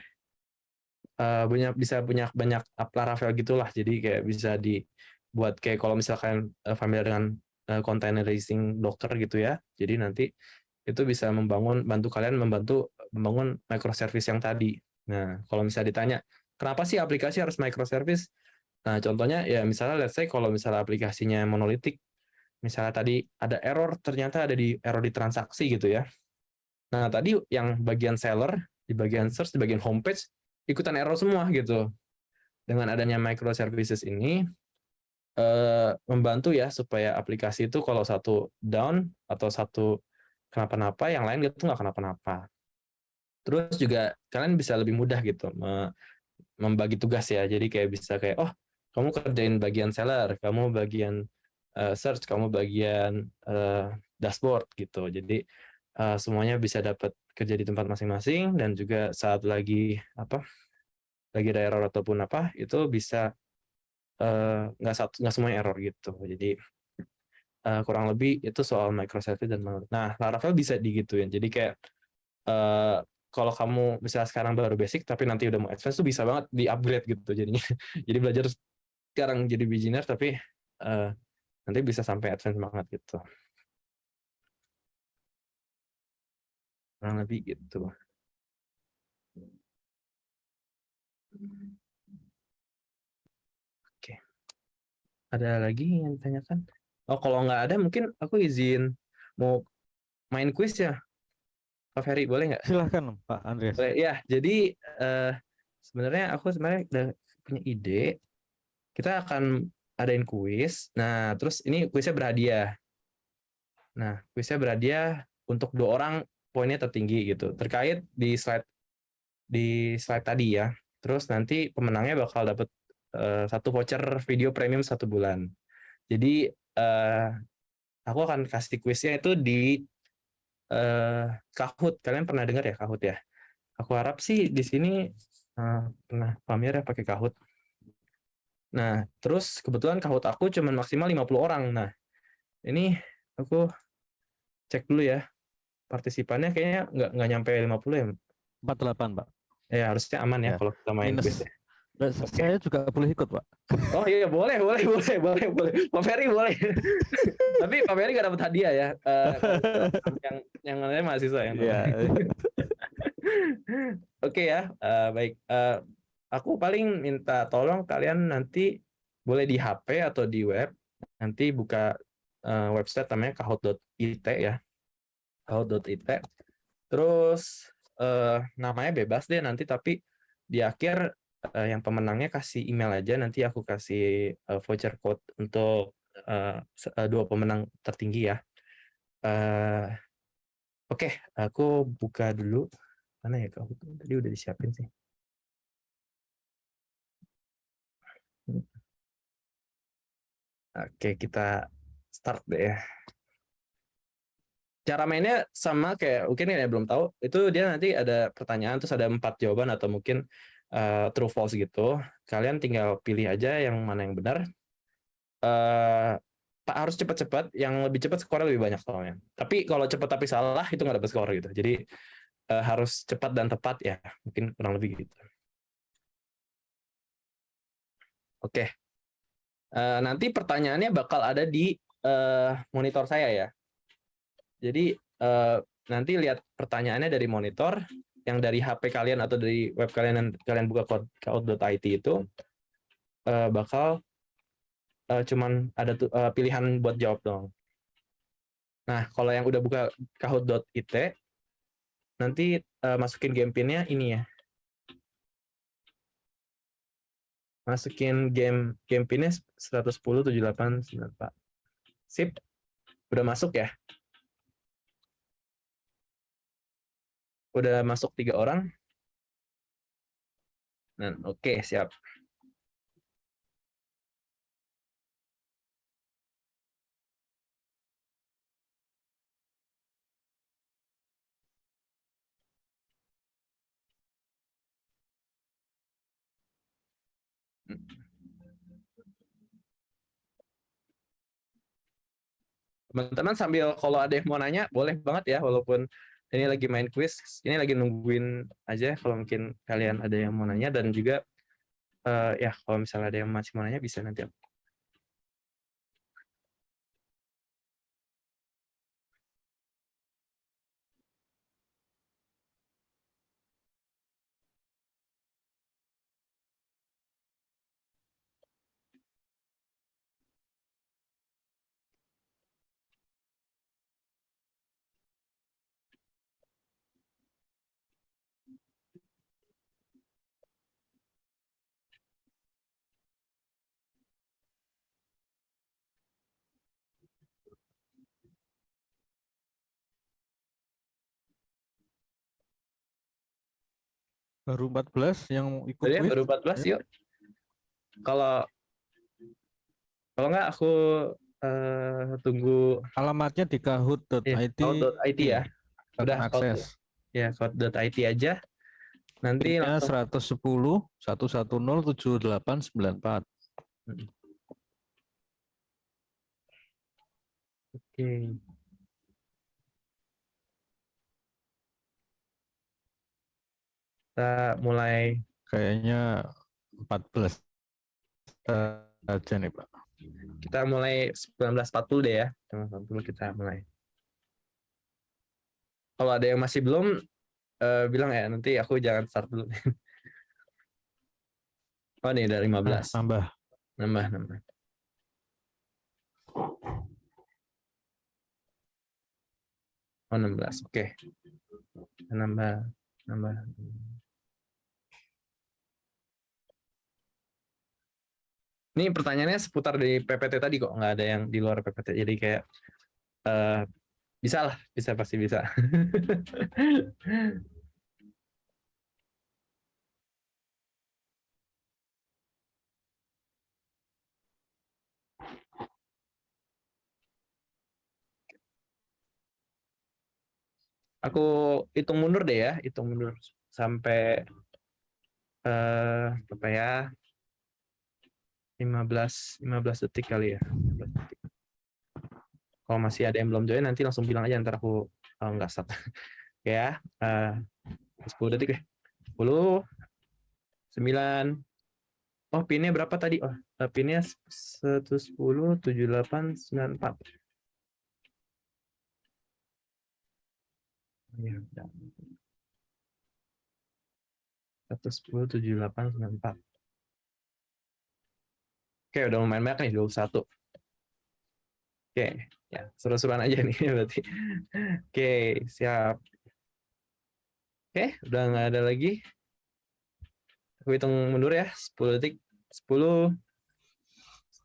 Bisa punya banyak Laravel gitulah. Jadi kayak bisa dibuat kayak kalau misalkan familiar dengan containerizing Docker gitu ya. Jadi nanti itu bisa bantu kalian membangun microservice yang tadi. Nah, kalau misalnya ditanya, kenapa sih aplikasi harus microservice? Nah, contohnya ya misalnya let's say kalau misalnya aplikasinya monolitik, misalnya tadi ada error, ternyata ada error di transaksi gitu ya. Nah, tadi yang bagian seller, di bagian search, di bagian homepage, ikutan error semua gitu. Dengan adanya microservices ini, membantu ya supaya aplikasi itu kalau satu down atau satu kenapa-napa, yang lain gitu nggak kenapa-napa. Terus juga kalian bisa lebih mudah gitu membagi tugas ya. Jadi kayak bisa kayak, oh kamu kerjain bagian seller, kamu bagian search, kamu bagian dashboard gitu. Jadi semuanya bisa dapat kerja di tempat masing-masing, dan juga saat lagi lagi ada error ataupun apa itu bisa nggak semuanya error gitu. Jadi kurang lebih itu soal microservice dan monolith. Nah, Laravel bisa digituin. Jadi kayak kalau kamu misalnya sekarang baru basic tapi nanti udah mau advance tuh bisa banget di-upgrade gitu jadinya. Jadi belajar sekarang jadi beginner tapi nanti bisa sampai advance banget gitu. Kurang lebih gitu. Oke. Ada lagi yang ditanyakan? Oh, kalau nggak ada mungkin aku izin mau main quiz ya. Pak Ferry, boleh nggak? Silahkan Pak Andreas. Boleh. Ya, jadi sebenarnya aku udah punya ide. Kita akan adain kuis. Nah, terus ini kuisnya berhadiah. Nah, kuisnya berhadiah untuk 2 orang poinnya tertinggi gitu. Terkait di slide tadi ya. Terus nanti pemenangnya bakal dapat 1 voucher video premium 1 bulan. Jadi aku akan kasih kuisnya itu di Kahoot. Kalian pernah dengar ya Kahoot ya? Aku harap sih di sini pernah familiar ya pakai Kahoot. Nah, terus kebetulan Kahoot aku cuma maksimal 50 orang. Nah, ini aku cek dulu ya. Partisipannya kayaknya nggak nyampe 50 ya. 48, Pak. Ya, harusnya aman ya Ya. kalau kita main Minus. quiz ya. Oke. Saya juga boleh ikut, Pak. Oh iya, boleh. Pak Ferry boleh. Tapi Pak Ferry nggak dapat hadiah ya. Kalau yang lainnya mahasiswa yang dapat. Iya. Oke ya, baik. Aku paling minta tolong kalian nanti boleh di HP atau di web, nanti buka website namanya kahoot.it ya, kahoot.it. Terus namanya bebas deh nanti, tapi di akhir yang pemenangnya kasih email aja, nanti aku kasih voucher code untuk 2 pemenang tertinggi ya. Oke, aku buka dulu. Mana ya Kahoot? Tadi udah disiapin sih. Oke, kita start deh ya. Cara mainnya sama kayak mungkin yang belum tahu, itu dia nanti ada pertanyaan terus ada 4 jawaban atau mungkin true false gitu. Kalian tinggal pilih aja yang mana yang benar. Pak harus cepat-cepat, yang lebih cepat skornya lebih banyak soalnya. Tapi kalau cepat tapi salah itu nggak dapat skor gitu. Jadi harus cepat dan tepat ya, mungkin kurang lebih gitu. Oke. Nanti pertanyaannya bakal ada di monitor saya ya. Jadi nanti lihat pertanyaannya dari monitor, yang dari HP kalian atau dari web kalian yang kalian buka kahoot.it itu bakal cuman ada pilihan buat jawab dong. Nah, kalau yang udah buka kahoot.it, nanti masukin game pinnya ini ya. Masukin game pinnya 1107894. Sip. Udah masuk ya? Udah masuk 3 orang. Nah, oke, siap. Teman-teman sambil kalau ada yang mau nanya, boleh banget ya, walaupun ini lagi main quiz, ini lagi nungguin aja kalau mungkin kalian ada yang mau nanya, dan juga ya kalau misalnya ada yang masih mau nanya bisa nanti. Baru 14 yang ikut Jadi quiz. baru 14 Ya. yuk. Kalau nggak aku tunggu Alamatnya di kahoot.it. kahoot.it ya. Udah Akan akses. kahoot.it aja. Nanti Pinnya langsung 110 110 7894. Oke. Kita mulai. Kayaknya 14 aja nih, Pak. Kita mulai 1940 deh ya. 1940 kita mulai. Kalau ada yang masih belum, bilang ya, nanti aku jangan start dulu. Oh nih, udah 15. Nambah. Nambah. Oh, 16. Oke. Nambah. Ini pertanyaannya seputar di PPT tadi kok, nggak ada yang di luar PPT. Jadi kayak bisa lah, pasti bisa. Aku hitung mundur deh ya, hitung mundur sampai apa ya? 15 detik kali ya. 15 detik. Kalau masih ada yang belum join nanti langsung bilang aja ntar aku nggak start. Oke ya. 10 detik deh. 10 9. Oh, pinnya berapa tadi? Oh, pinnya 110 78 94. Ya, udah. 110 78 94. Oke, udah lumayan banyak nih 21. Oke, ya seru-seruan aja nih berarti. Oke, siap. Oke, udah nggak ada lagi. Aku hitung mundur ya, 10 detik. 10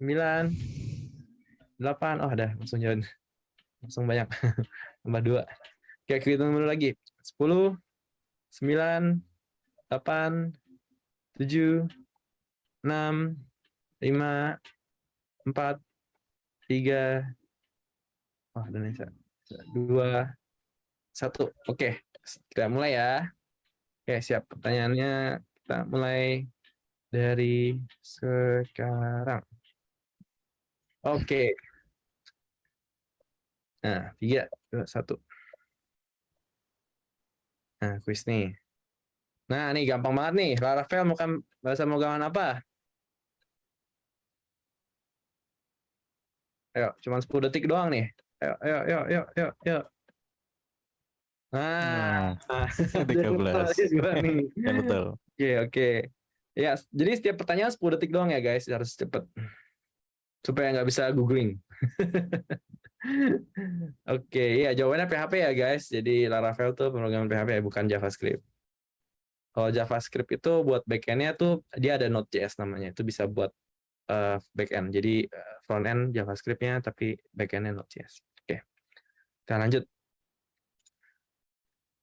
9 8. Oh, ada langsung jalan. Langsung banyak. Tambah 2. Oke, aku hitung mundur lagi. 10 9 8 7 6 5 4 3. Oh, dan 2 1. Oke, kita mulai ya. Oke, siap. Pertanyaannya kita mulai dari sekarang. Oke. Nah, 3 2 1. Nah, kuis nih. Nah, nih gampang banget nih. Laravel bukan bahasa pemrograman apa? Ayo, cuma 10 detik doang nih. Ayo. Nah, 13. nih. Yang betul. Oke. Ya, jadi setiap pertanyaan 10 detik doang ya guys, harus cepet. Supaya nggak bisa googling. Oke, ya jawabannya PHP ya guys. Jadi Laravel tuh pemrograman PHP bukan JavaScript. Kalau JavaScript itu buat backend-nya tuh dia ada Node.js namanya. Itu bisa buat backend. Jadi front-end JavaScript-nya tapi backend-nya Node.js. Oke, kita lanjut.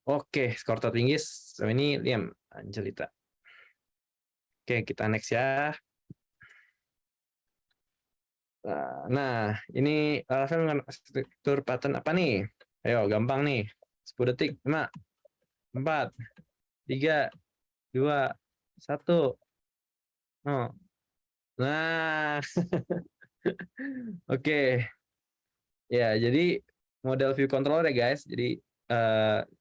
Oke, skor tertinggi ini Liam Angelita. Oke, kita next ya. Nah, ini Laravel dengan struktur pattern apa nih? Ayo, gampang nih. 10 detik. 5, 4, 3, 2, 1. Oh. Nah, oke. Ya, jadi model view controller ya guys. Jadi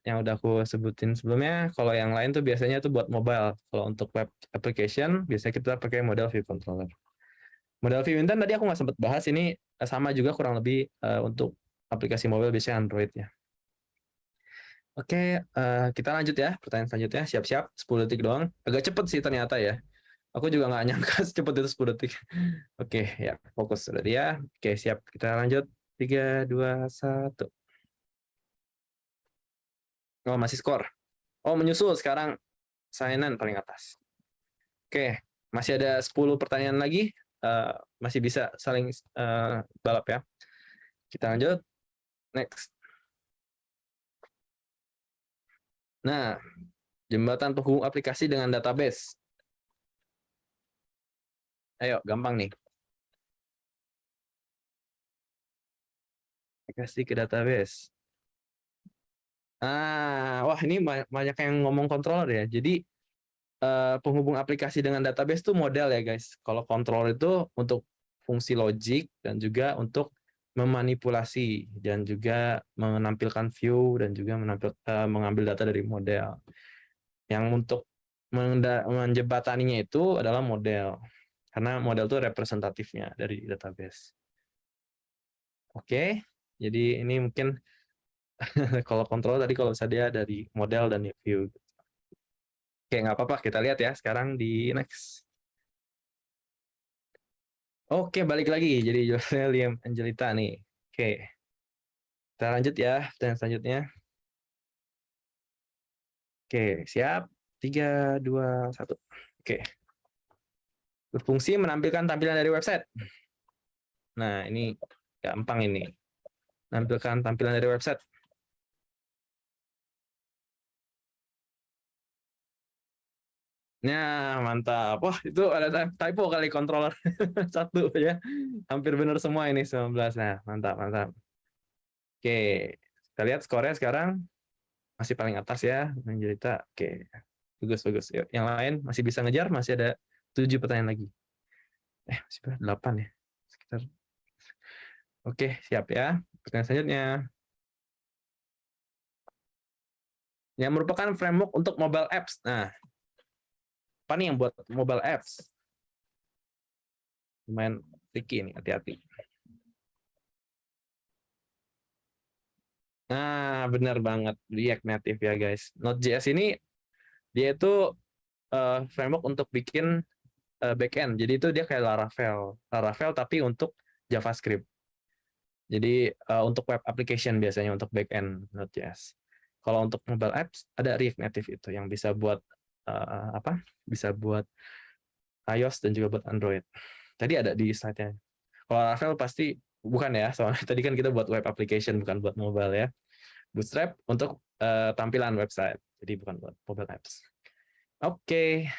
yang udah aku sebutin sebelumnya, kalau yang lain tuh biasanya tuh buat mobile. Kalau untuk web application, biasanya kita pakai model view controller. Model view intent tadi aku nggak sempat bahas, ini sama juga kurang lebih untuk aplikasi mobile biasanya Android ya. Oke, kita lanjut ya. Pertanyaan selanjutnya, siap-siap 10 detik doang. Agak cepet sih ternyata ya. Aku juga nggak nyangka secepat itu 10 detik. Oke, ya fokus sudah dia. Oke, siap. Kita lanjut. 3, 2, 1. Oh, masih skor. Oh, menyusul sekarang Sainan paling atas. Oke, masih ada 10 pertanyaan lagi. Masih bisa saling balap ya. Kita lanjut. Next. Nah, jembatan penghubung aplikasi dengan database. Ayo, gampang nih. Aplikasi ke database. Wah ini banyak yang ngomong controller ya. Jadi penghubung aplikasi dengan database itu model ya guys. Kalau controller itu untuk fungsi logik dan juga untuk memanipulasi dan juga menampilkan view dan juga mengambil data dari model. Yang untuk menjembataninya itu adalah model. Karena model itu representatifnya dari database. Oke, jadi ini mungkin kalau kontrol tadi kalau bisa dia dari model dan view. Oke, nggak apa-apa. Kita lihat ya sekarang di next. Oke, balik lagi. Jadi Jose Liam Angelita nih. Oke. Kita lanjut ya. Dan selanjutnya. Oke, siap. 3, 2, 1. Oke. Berfungsi menampilkan tampilan dari website. Nah, ini gampang ini. Menampilkan tampilan dari website. Nah, mantap. Wah, itu ada typo kali controller. 1 ya. Hampir benar semua ini 19. Nah, mantap. Oke. Kita lihat skornya sekarang. masih paling atas ya, Angelita. Oke, bagus. Yuk, yang lain masih bisa ngejar, masih ada 7 pertanyaan lagi. Masih berapa? 8 ya, sekitar. Oke, siap ya. Pertanyaan selanjutnya. Yang merupakan framework untuk mobile apps. Nah, apa nih yang buat mobile apps? Lumayan tricky nih, hati-hati. Nah, benar banget. React Native ya, guys. Node.js ini, dia itu framework untuk bikin backend. Jadi itu dia kayak Laravel. Laravel tapi untuk JavaScript. Jadi untuk web application biasanya untuk backend Node.js. Kalau untuk mobile apps, ada React Native itu yang bisa buat bisa buat iOS dan juga buat Android. Tadi ada di slide-nya. Kalau Laravel pasti bukan ya, soalnya tadi kan kita buat web application, bukan buat mobile ya. Bootstrap untuk tampilan website, jadi bukan buat mobile apps. Oke.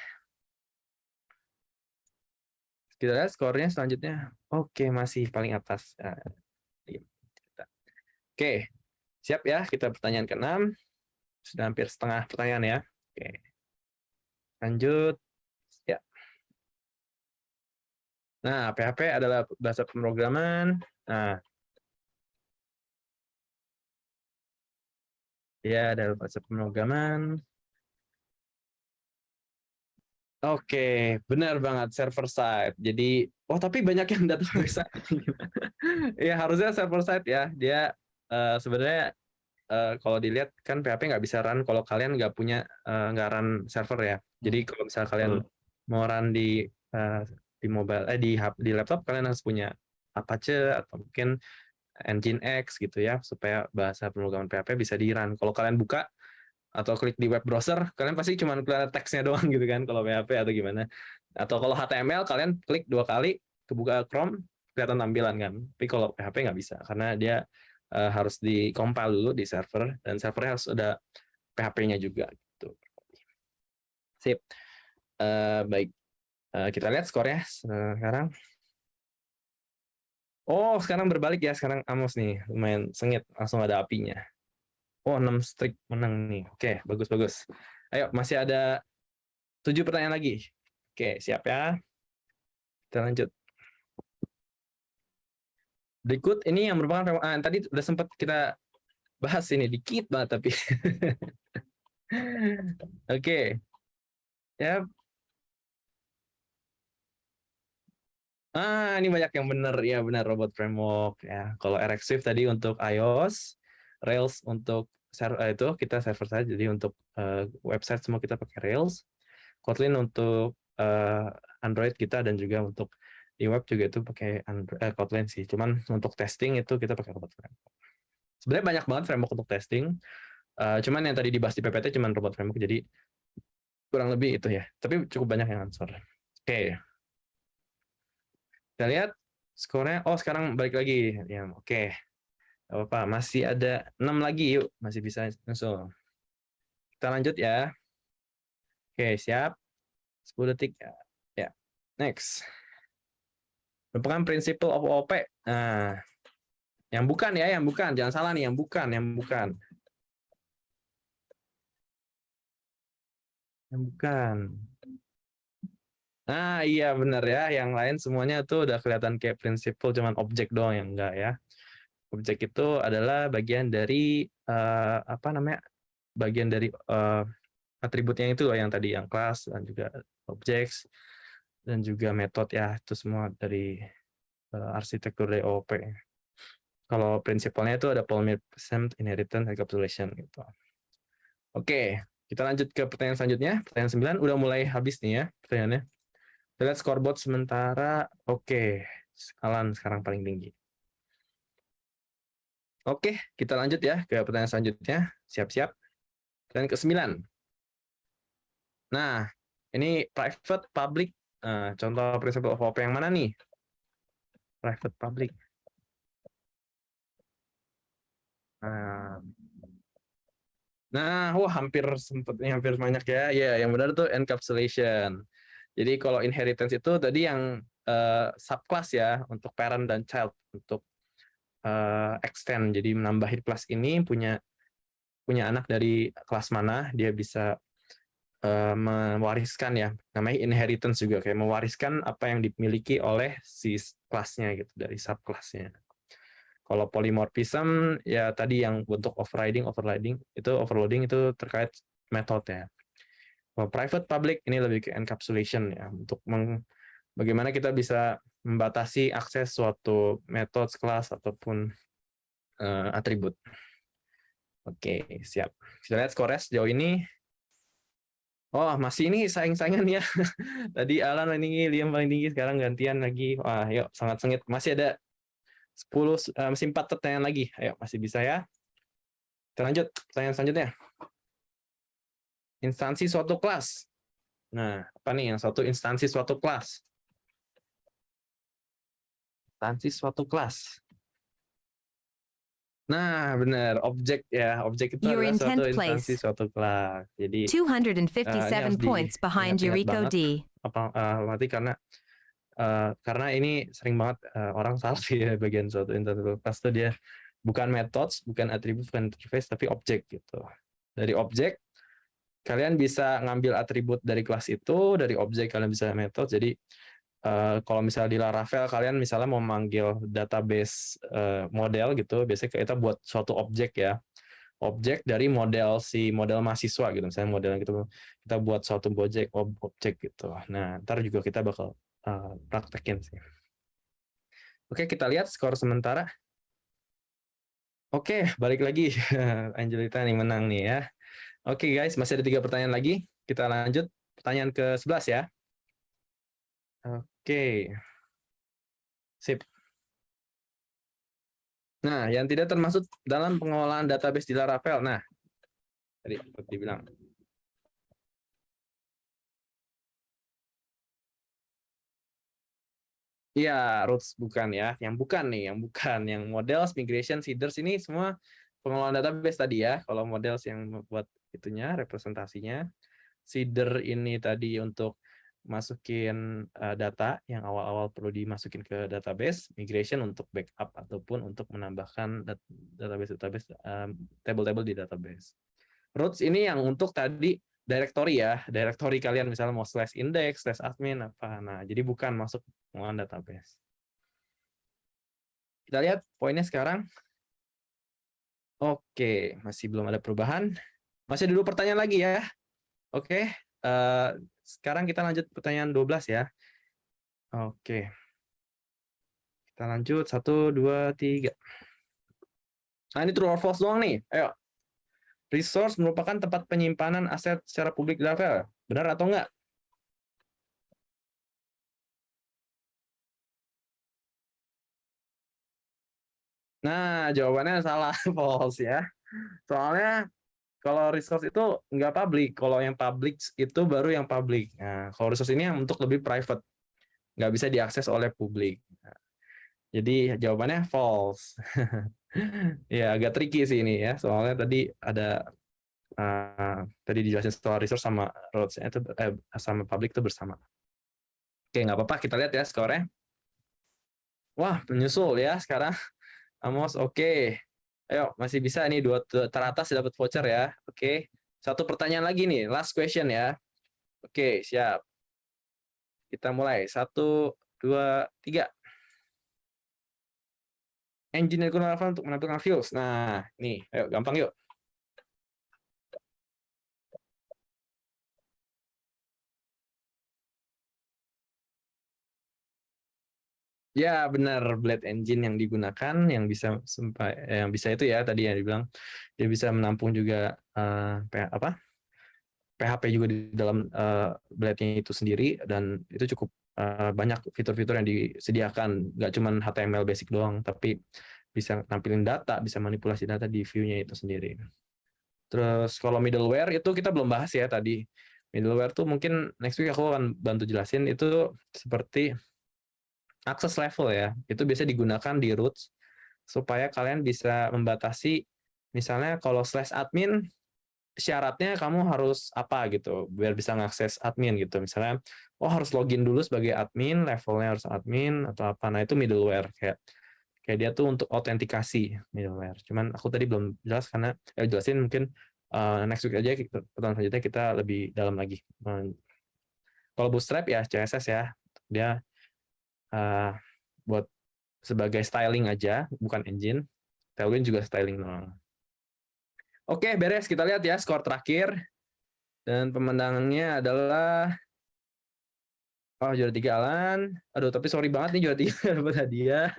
Kita lihat skornya selanjutnya. Oke, masih paling atas. Oke, siap ya, kita pertanyaan ke-6. Sudah hampir setengah pertanyaan ya. Oke. Lanjut. Ya. Nah, PHP adalah bahasa pemrograman. Nah, dia adalah bahasa pemrograman. Oke, benar banget, server side. Jadi, tapi banyak yang database side. Ya, harusnya server side ya. Dia sebenarnya kalau dilihat kan PHP nggak bisa run kalau kalian nggak run server ya. Jadi kalau misalnya kalian mau run di mobile, di laptop, kalian harus punya Apache atau mungkin Nginx gitu ya, supaya bahasa pemrograman PHP bisa di run. Kalau kalian buka atau klik di web browser, kalian pasti cuma kelihatan teksnya doang gitu kan, kalau PHP atau gimana. Atau kalau HTML, kalian klik 2 kali, kebuka Chrome, kelihatan tampilan kan. Tapi kalau PHP nggak bisa, karena dia harus di-compile dulu di server, dan servernya harus ada PHP-nya juga. Gitu. Sip. Baik. Kita lihat skornya sekarang. Oh, sekarang berbalik ya. Sekarang Amos nih, lumayan sengit, langsung ada apinya. Oh, 6 streak menang nih. Oke, bagus. Ayo, masih ada 7 pertanyaan lagi. Oke, siap ya. Kita lanjut. Berikut ini yang merupakan tadi udah sempat kita bahas ini dikit banget tapi. Oke. Ya. Ini banyak yang benar. Ya, benar, robot framework ya. Kalau RX Swift tadi untuk iOS, Rails untuk itu kita server saja. Jadi untuk website semua kita pakai Rails. Kotlin untuk Android kita, dan juga untuk di web juga itu pakai Kotlin sih. Cuman untuk testing itu kita pakai robot framework. Sebenarnya banyak banget framework untuk testing. Cuman yang tadi dibahas di PPT cuman robot framework, jadi kurang lebih itu ya. Tapi cukup banyak yang answer. Oke. Kita lihat skornya. Oh, sekarang balik lagi. Ya, oke. Gak apa-apa. Masih ada 6 lagi, yuk. Masih bisa nyusul. Kita lanjut ya. Oke, siap. 10 detik. Ya. Next. Merupakan principle of OOP. Nah, yang bukan ya, yang bukan. Jangan salah nih, yang bukan. Yang bukan. Nah, iya benar ya. Yang lain semuanya tuh udah kelihatan kayak prinsipal, cuman objek doang yang enggak ya. Objek itu adalah bagian dari bagian dari atributnya itu loh, yang tadi yang kelas dan juga objects dan juga metode ya. Itu semua dari arsitektur dari OOP. Kalau prinsipalnya itu ada polymorphism, inheritance, encapsulation gitu. Oke, kita lanjut ke pertanyaan selanjutnya. Pertanyaan 9 udah mulai habis nih ya pertanyaannya. Kita lihat scoreboard sementara. Oke, Alan sekarang paling tinggi. Oke, kita lanjut ya ke pertanyaan selanjutnya. Siap-siap. Pertanyaan ke-9. Nah, ini private, public. Contoh principle of OOP yang mana nih? Private, public. Nah, hampir banyak ya. Ya, yang benar tuh encapsulation. Jadi kalau inheritance itu tadi yang subclass ya, untuk parent dan child, untuk extend. Jadi menambahin kelas ini punya punya anak dari kelas mana, dia bisa mewariskan ya, namanya inheritance juga, kayak mewariskan apa yang dimiliki oleh si kelasnya gitu dari subkelasnya. Kalau polymorphism ya tadi yang bentuk overloading itu terkait metode ya. Kalau private public ini lebih ke encapsulation ya, untuk bagaimana kita bisa membatasi akses suatu metode, kelas ataupun atribut. Oke, siap. Kita lihat skornya sejauh ini. Oh, masih ini saing-saingan ya. Tadi Alan paling tinggi, Liam paling tinggi, sekarang gantian lagi. Wah, yuk, sangat sengit. Masih ada 4 pertanyaan lagi. Ayo, masih bisa ya. Kita lanjut, pertanyaan selanjutnya. Instansi suatu kelas. Nah, apa nih yang satu instansi suatu kelas? Instansi suatu kelas. Nah, benar, objek ya. Objek itu You're adalah in suatu 10th instansi place. suatu kelas. Jadi 257 points behind diingat-ingat Yuriko banget. D. Berarti karena ini sering banget orang salah sih ya, bagian suatu instansi suatu kelas itu dia bukan methods, bukan atribut, bukan interface, tapi objek gitu. Dari objek kalian bisa ngambil atribut dari kelas itu, dari objek kalian bisa metode. Jadi kalau misalnya di Laravel kalian misalnya mau manggil database model gitu, biasanya kita buat suatu objek ya, objek dari model mahasiswa gitu, misalnya modelnya gitu, kita buat suatu objek gitu. Nah, ntar juga kita bakal praktekin sih. Oke, kita lihat skor sementara. Oke, balik lagi. Angelita nih menang nih ya. Oke guys, masih ada 3 pertanyaan lagi. Kita lanjut pertanyaan ke-11 ya. Oke. Sip. Nah, yang tidak termasuk dalam pengolahan database di Laravel. Nah, tadi seperti dibilang. Iya, roots bukan ya. Yang bukan nih, yang models, migration, seeders ini semua pengelolaan database tadi ya. Kalau models yang buat itunya, representasinya. Seeder ini tadi untuk masukin data yang awal-awal perlu dimasukin ke database, migration untuk backup ataupun untuk menambahkan table-table di database. Roots ini yang untuk tadi directory ya, directory kalian misalnya mau /index, /admin apa. Nah, jadi bukan masuk pengolahan database. Kita lihat poinnya sekarang. Oke, masih belum ada perubahan. Masih ada 2 pertanyaan lagi ya. Oke, sekarang kita lanjut pertanyaan 12 ya. Oke. Kita lanjut 1, 2, 3. Nah, ini true or false doang nih. Ayo. Resource merupakan tempat penyimpanan aset secara publik di Laravel. Benar atau enggak? Nah, jawabannya salah, false ya. Soalnya kalau resource itu nggak public, kalau yang public itu baru yang public. Nah, kalau resource ini yang untuk lebih private, nggak bisa diakses oleh publik. Jadi jawabannya false. Ya agak tricky sih ini ya, soalnya tadi ada tadi dijelasin soal resource sama roles itu sama public itu bersama. Oke, nggak apa-apa, kita lihat ya skornya. Wah, menyusul ya sekarang. Amos, oke. Ayo, masih bisa nih 2 teratas dapat voucher ya. Oke. 1 pertanyaan lagi nih, last question ya. Oke, siap. Kita mulai. 1, 2, 3. Engine Laravel untuk menampilkan views. Nah, nih, ayo gampang yuk. Ya, benar, Blade Engine yang digunakan yang bisa itu ya tadi yang dibilang dia bisa menampung juga PHP juga di dalam Blade-nya itu sendiri, dan itu cukup banyak fitur-fitur yang disediakan, nggak cuma HTML basic doang, tapi bisa nampilin data, bisa manipulasi data di view-nya itu sendiri. Terus kalau middleware itu kita belum bahas ya tadi. Middleware tuh mungkin next week aku akan bantu jelasin, itu seperti access level ya, itu biasa digunakan di roots supaya kalian bisa membatasi, misalnya kalau /admin syaratnya kamu harus apa gitu biar bisa ngakses admin gitu, misalnya harus login dulu sebagai admin, levelnya harus admin atau apa. Nah, itu middleware, kayak Kayak dia tuh untuk autentikasi middleware. Cuman aku tadi belum jelas karena jelasin mungkin next week aja pertemuan selanjutnya kita lebih dalam lagi. Kalau Bootstrap ya CSS ya, dia buat sebagai styling aja, bukan engine. Tailwind juga styling doang. Oke, beres. Kita lihat ya skor terakhir. Dan pemenangnya adalah juara 3 Alan. Aduh, tapi sorry banget nih juara 3 dapat hadiah.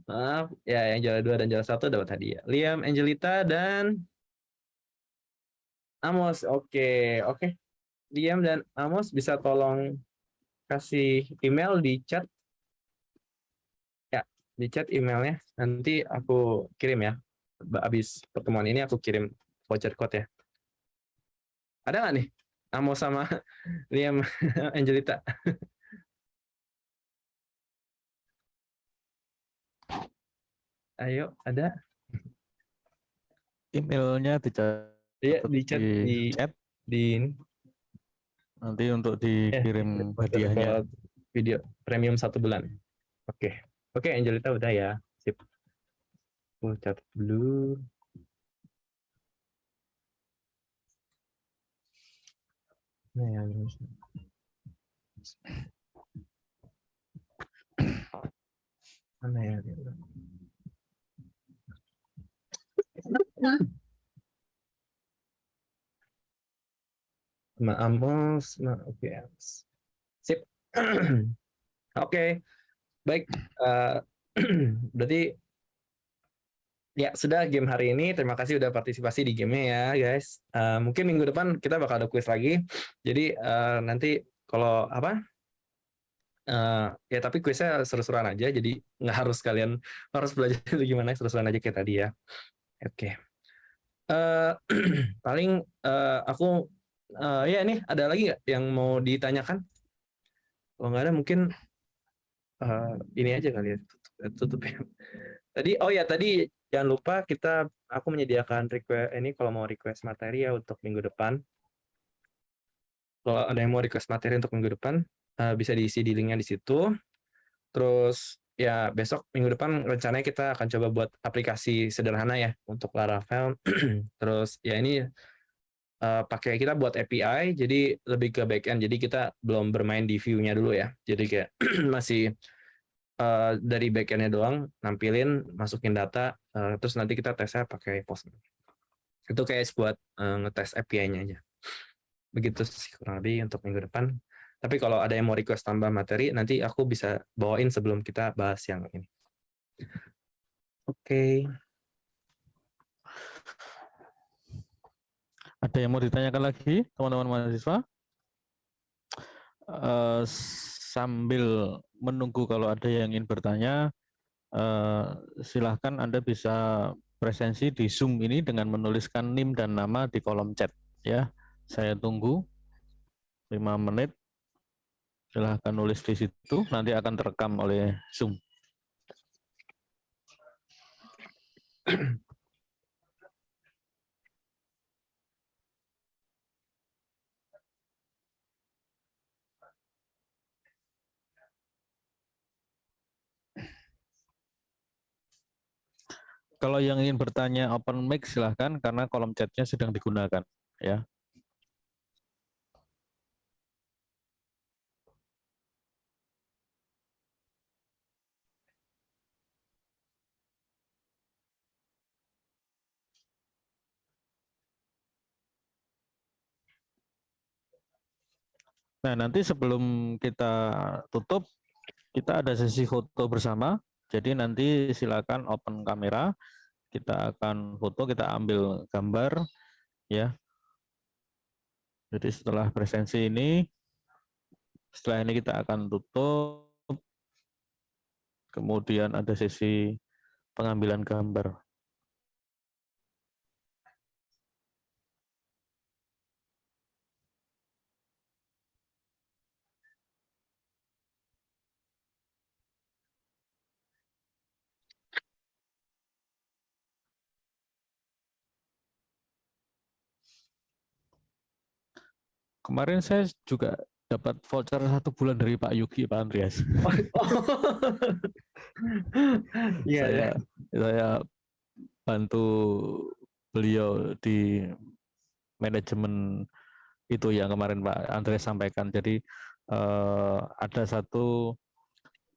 Maaf. Ya, yang juara 2 dan juara 1 dapat hadiah. Liam, Angelita, dan Amos. Oke. Liam dan Amos bisa tolong kasih email di chat. Ya, di chat emailnya. Nanti aku kirim ya. Habis pertemuan ini aku kirim voucher code ya. Ada nggak nih? Amos sama Liam, Angelita? Ayo, ada? Emailnya Iya, di chat, di chat di nanti untuk dikirim hadiahnya. Video premium 1 bulan. Oke, Angelita udah ya. Sip. Aku catat dulu. Nah, ya, mana ya? Sama Amos, oke. Sip. Oke, baik. Berarti ya sudah game hari ini. Terima kasih udah partisipasi di gamenya ya guys. Mungkin minggu depan kita bakal ada quiz lagi. Jadi nanti kalau apa? Ya tapi kuisnya seru-seruan aja. Jadi nggak harus kalian harus belajar itu gimana, seru-seruan aja kayak tadi ya. Oke. Paling aku ya nih ada lagi nggak yang mau ditanyakan? Kalau nggak ada mungkin ini aja kali ya, tutup ya. Tadi jangan lupa aku menyediakan request ini kalau mau request materi ya untuk minggu depan. Kalau ada yang mau request materi untuk minggu depan bisa diisi di linknya di situ. Terus ya besok minggu depan rencananya kita akan coba buat aplikasi sederhana ya untuk Laravel. Terus ya ini kita buat API, jadi lebih ke backend. Jadi kita belum bermain di view-nya dulu ya. Jadi kayak masih dari backend-nya doang, nampilin, masukin data, terus nanti kita tesnya pakai Postman. Itu kayak buat ngetes API-nya aja. Begitu sih kurang lebih untuk minggu depan. Tapi kalau ada yang mau request tambah materi, nanti aku bisa bawain sebelum kita bahas yang ini. Oke. Ada yang mau ditanyakan lagi, teman-teman mahasiswa? Sambil menunggu kalau ada yang ingin bertanya, silahkan Anda bisa presensi di Zoom ini dengan menuliskan NIM dan nama di kolom chat. Ya, saya tunggu 5 menit. Silahkan nulis di situ, nanti akan terekam oleh Zoom. Kalau yang ingin bertanya open mic silahkan karena kolom chatnya sedang digunakan ya. Nah, nanti sebelum kita tutup, kita ada sesi foto bersama. Jadi nanti silakan open kamera. Kita akan foto, kita ambil gambar ya. Jadi setelah presensi ini, setelah ini kita akan tutup. Kemudian ada sesi pengambilan gambar. Kemarin saya juga dapat voucher 1 bulan dari Pak Yuki, Pak Andreas. Iya, ya. saya bantu beliau di manajemen itu yang kemarin Pak Andreas sampaikan. Jadi ada satu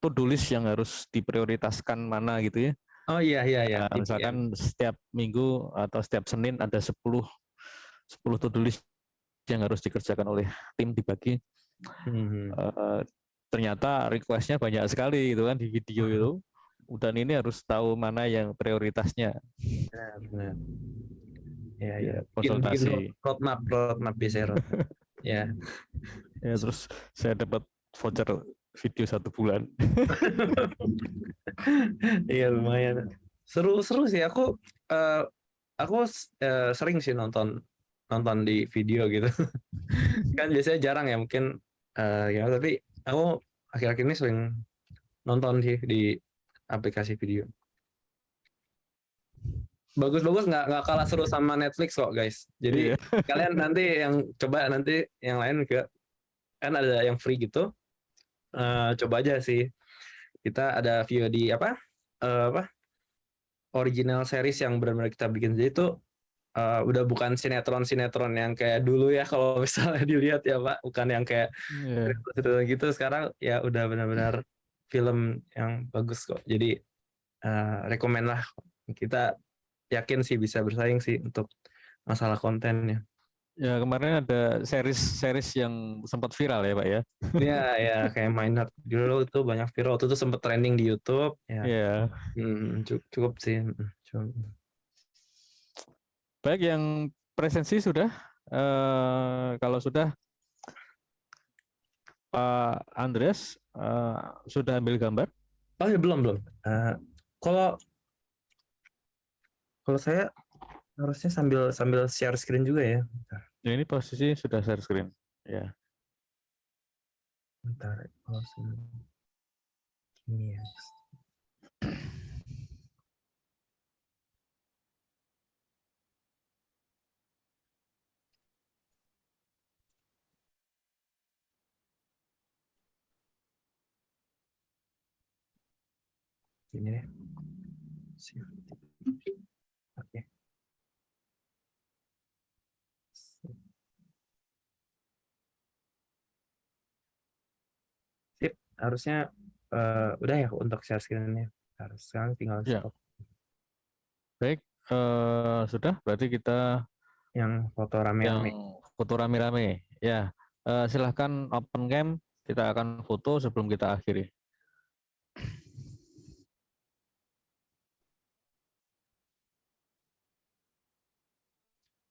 to-do list yang harus diprioritaskan mana gitu ya. Oh iya, iya, iya. Nah, misalkan setiap minggu atau setiap Senin ada 10 to-do list yang harus dikerjakan oleh tim dibagi. Ternyata request-nya banyak sekali gitu kan di video itu. Dan ini harus tahu mana yang prioritasnya. Benar. Ya, ya. Ya, Bikin konsultasi. roadmap biasanya roadmap. Ya. Ya, terus saya dapat voucher video 1 bulan. Iya, lumayan. Seru sih aku sering sih nonton di video gitu. Kan biasanya jarang ya mungkin ya, tapi aku akhir-akhir ini sering nonton sih di aplikasi video. Bagus-bagus, nggak kalah seru sama Netflix kok guys. Jadi kalian nanti yang coba nanti yang lain juga kan ada yang free gitu. Coba aja sih. Kita ada video di apa original series yang benar-benar kita bikin. Jadi itu udah bukan sinetron yang kayak dulu ya kalau misalnya dilihat ya Pak, bukan yang kayak gitu. Sekarang ya udah benar-benar film yang bagus kok. Jadi rekomen lah, kita yakin sih bisa bersaing sih untuk masalah kontennya. Ya kemarin ada series yang sempat viral ya Pak ya. Ya kayak Minecraft dulu itu banyak viral, itu sempat trending di YouTube. Ya. Cukup sih. Baik, yang presensi sudah. Kalau sudah Pak Andreas sudah ambil gambar? Oh ya belum. Kalau saya harusnya sambil share screen juga ya. Ya, ini posisi sudah share screen. Ya. Bentar. Ini ya. Ini deh. Oke. Sip, harusnya udah ya untuk share screen-nya. Sekarang tinggal stop. Baik, sudah. Berarti kita yang foto rame-rame. Ya, silahkan open cam. Kita akan foto sebelum kita akhiri.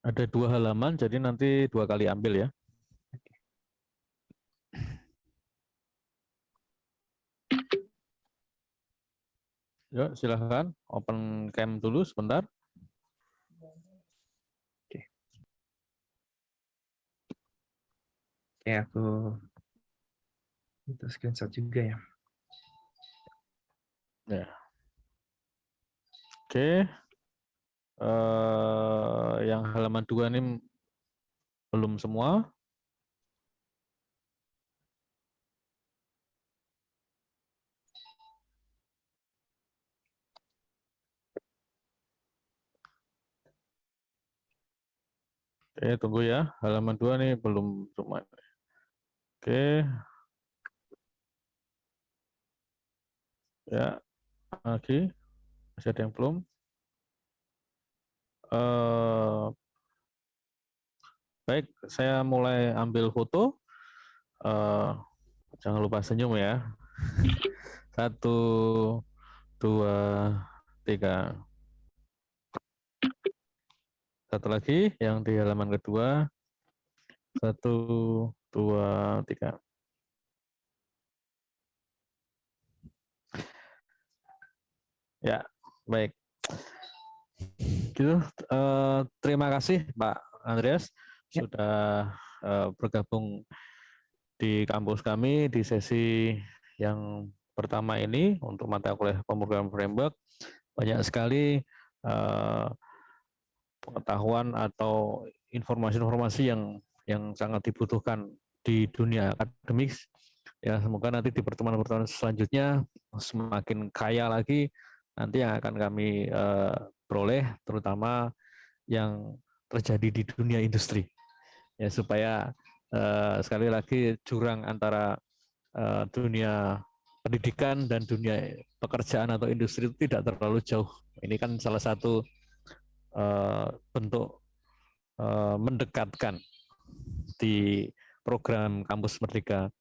Ada 2 halaman, jadi nanti 2 kali ambil ya. Yuk, silahkan open cam dulu sebentar. Oke, aku itu screenshot juga ya. Ya. Oke. Yang halaman 2 ini belum semua. Oke, tunggu ya. Halaman 2 nih belum semua. Oke. Ya, lagi. Masih ada yang belum. Baik, saya mulai ambil foto. Jangan lupa senyum ya. 1, 2, 3. Satu lagi yang di halaman kedua. 1, 2, 3. Ya, baik. Gitu. Terima kasih Pak Andreas sudah bergabung di kampus kami di sesi yang pertama ini untuk mata kuliah pemrograman framework. Banyak sekali pengetahuan atau informasi-informasi yang sangat dibutuhkan di dunia akademik Ya, semoga nanti di pertemuan-pertemuan selanjutnya semakin kaya lagi nanti yang akan kami peroleh, terutama yang terjadi di dunia industri. Ya, supaya sekali lagi jurang antara dunia pendidikan dan dunia pekerjaan atau industri itu tidak terlalu jauh. Ini kan salah satu bentuk mendekatkan di program Kampus Merdeka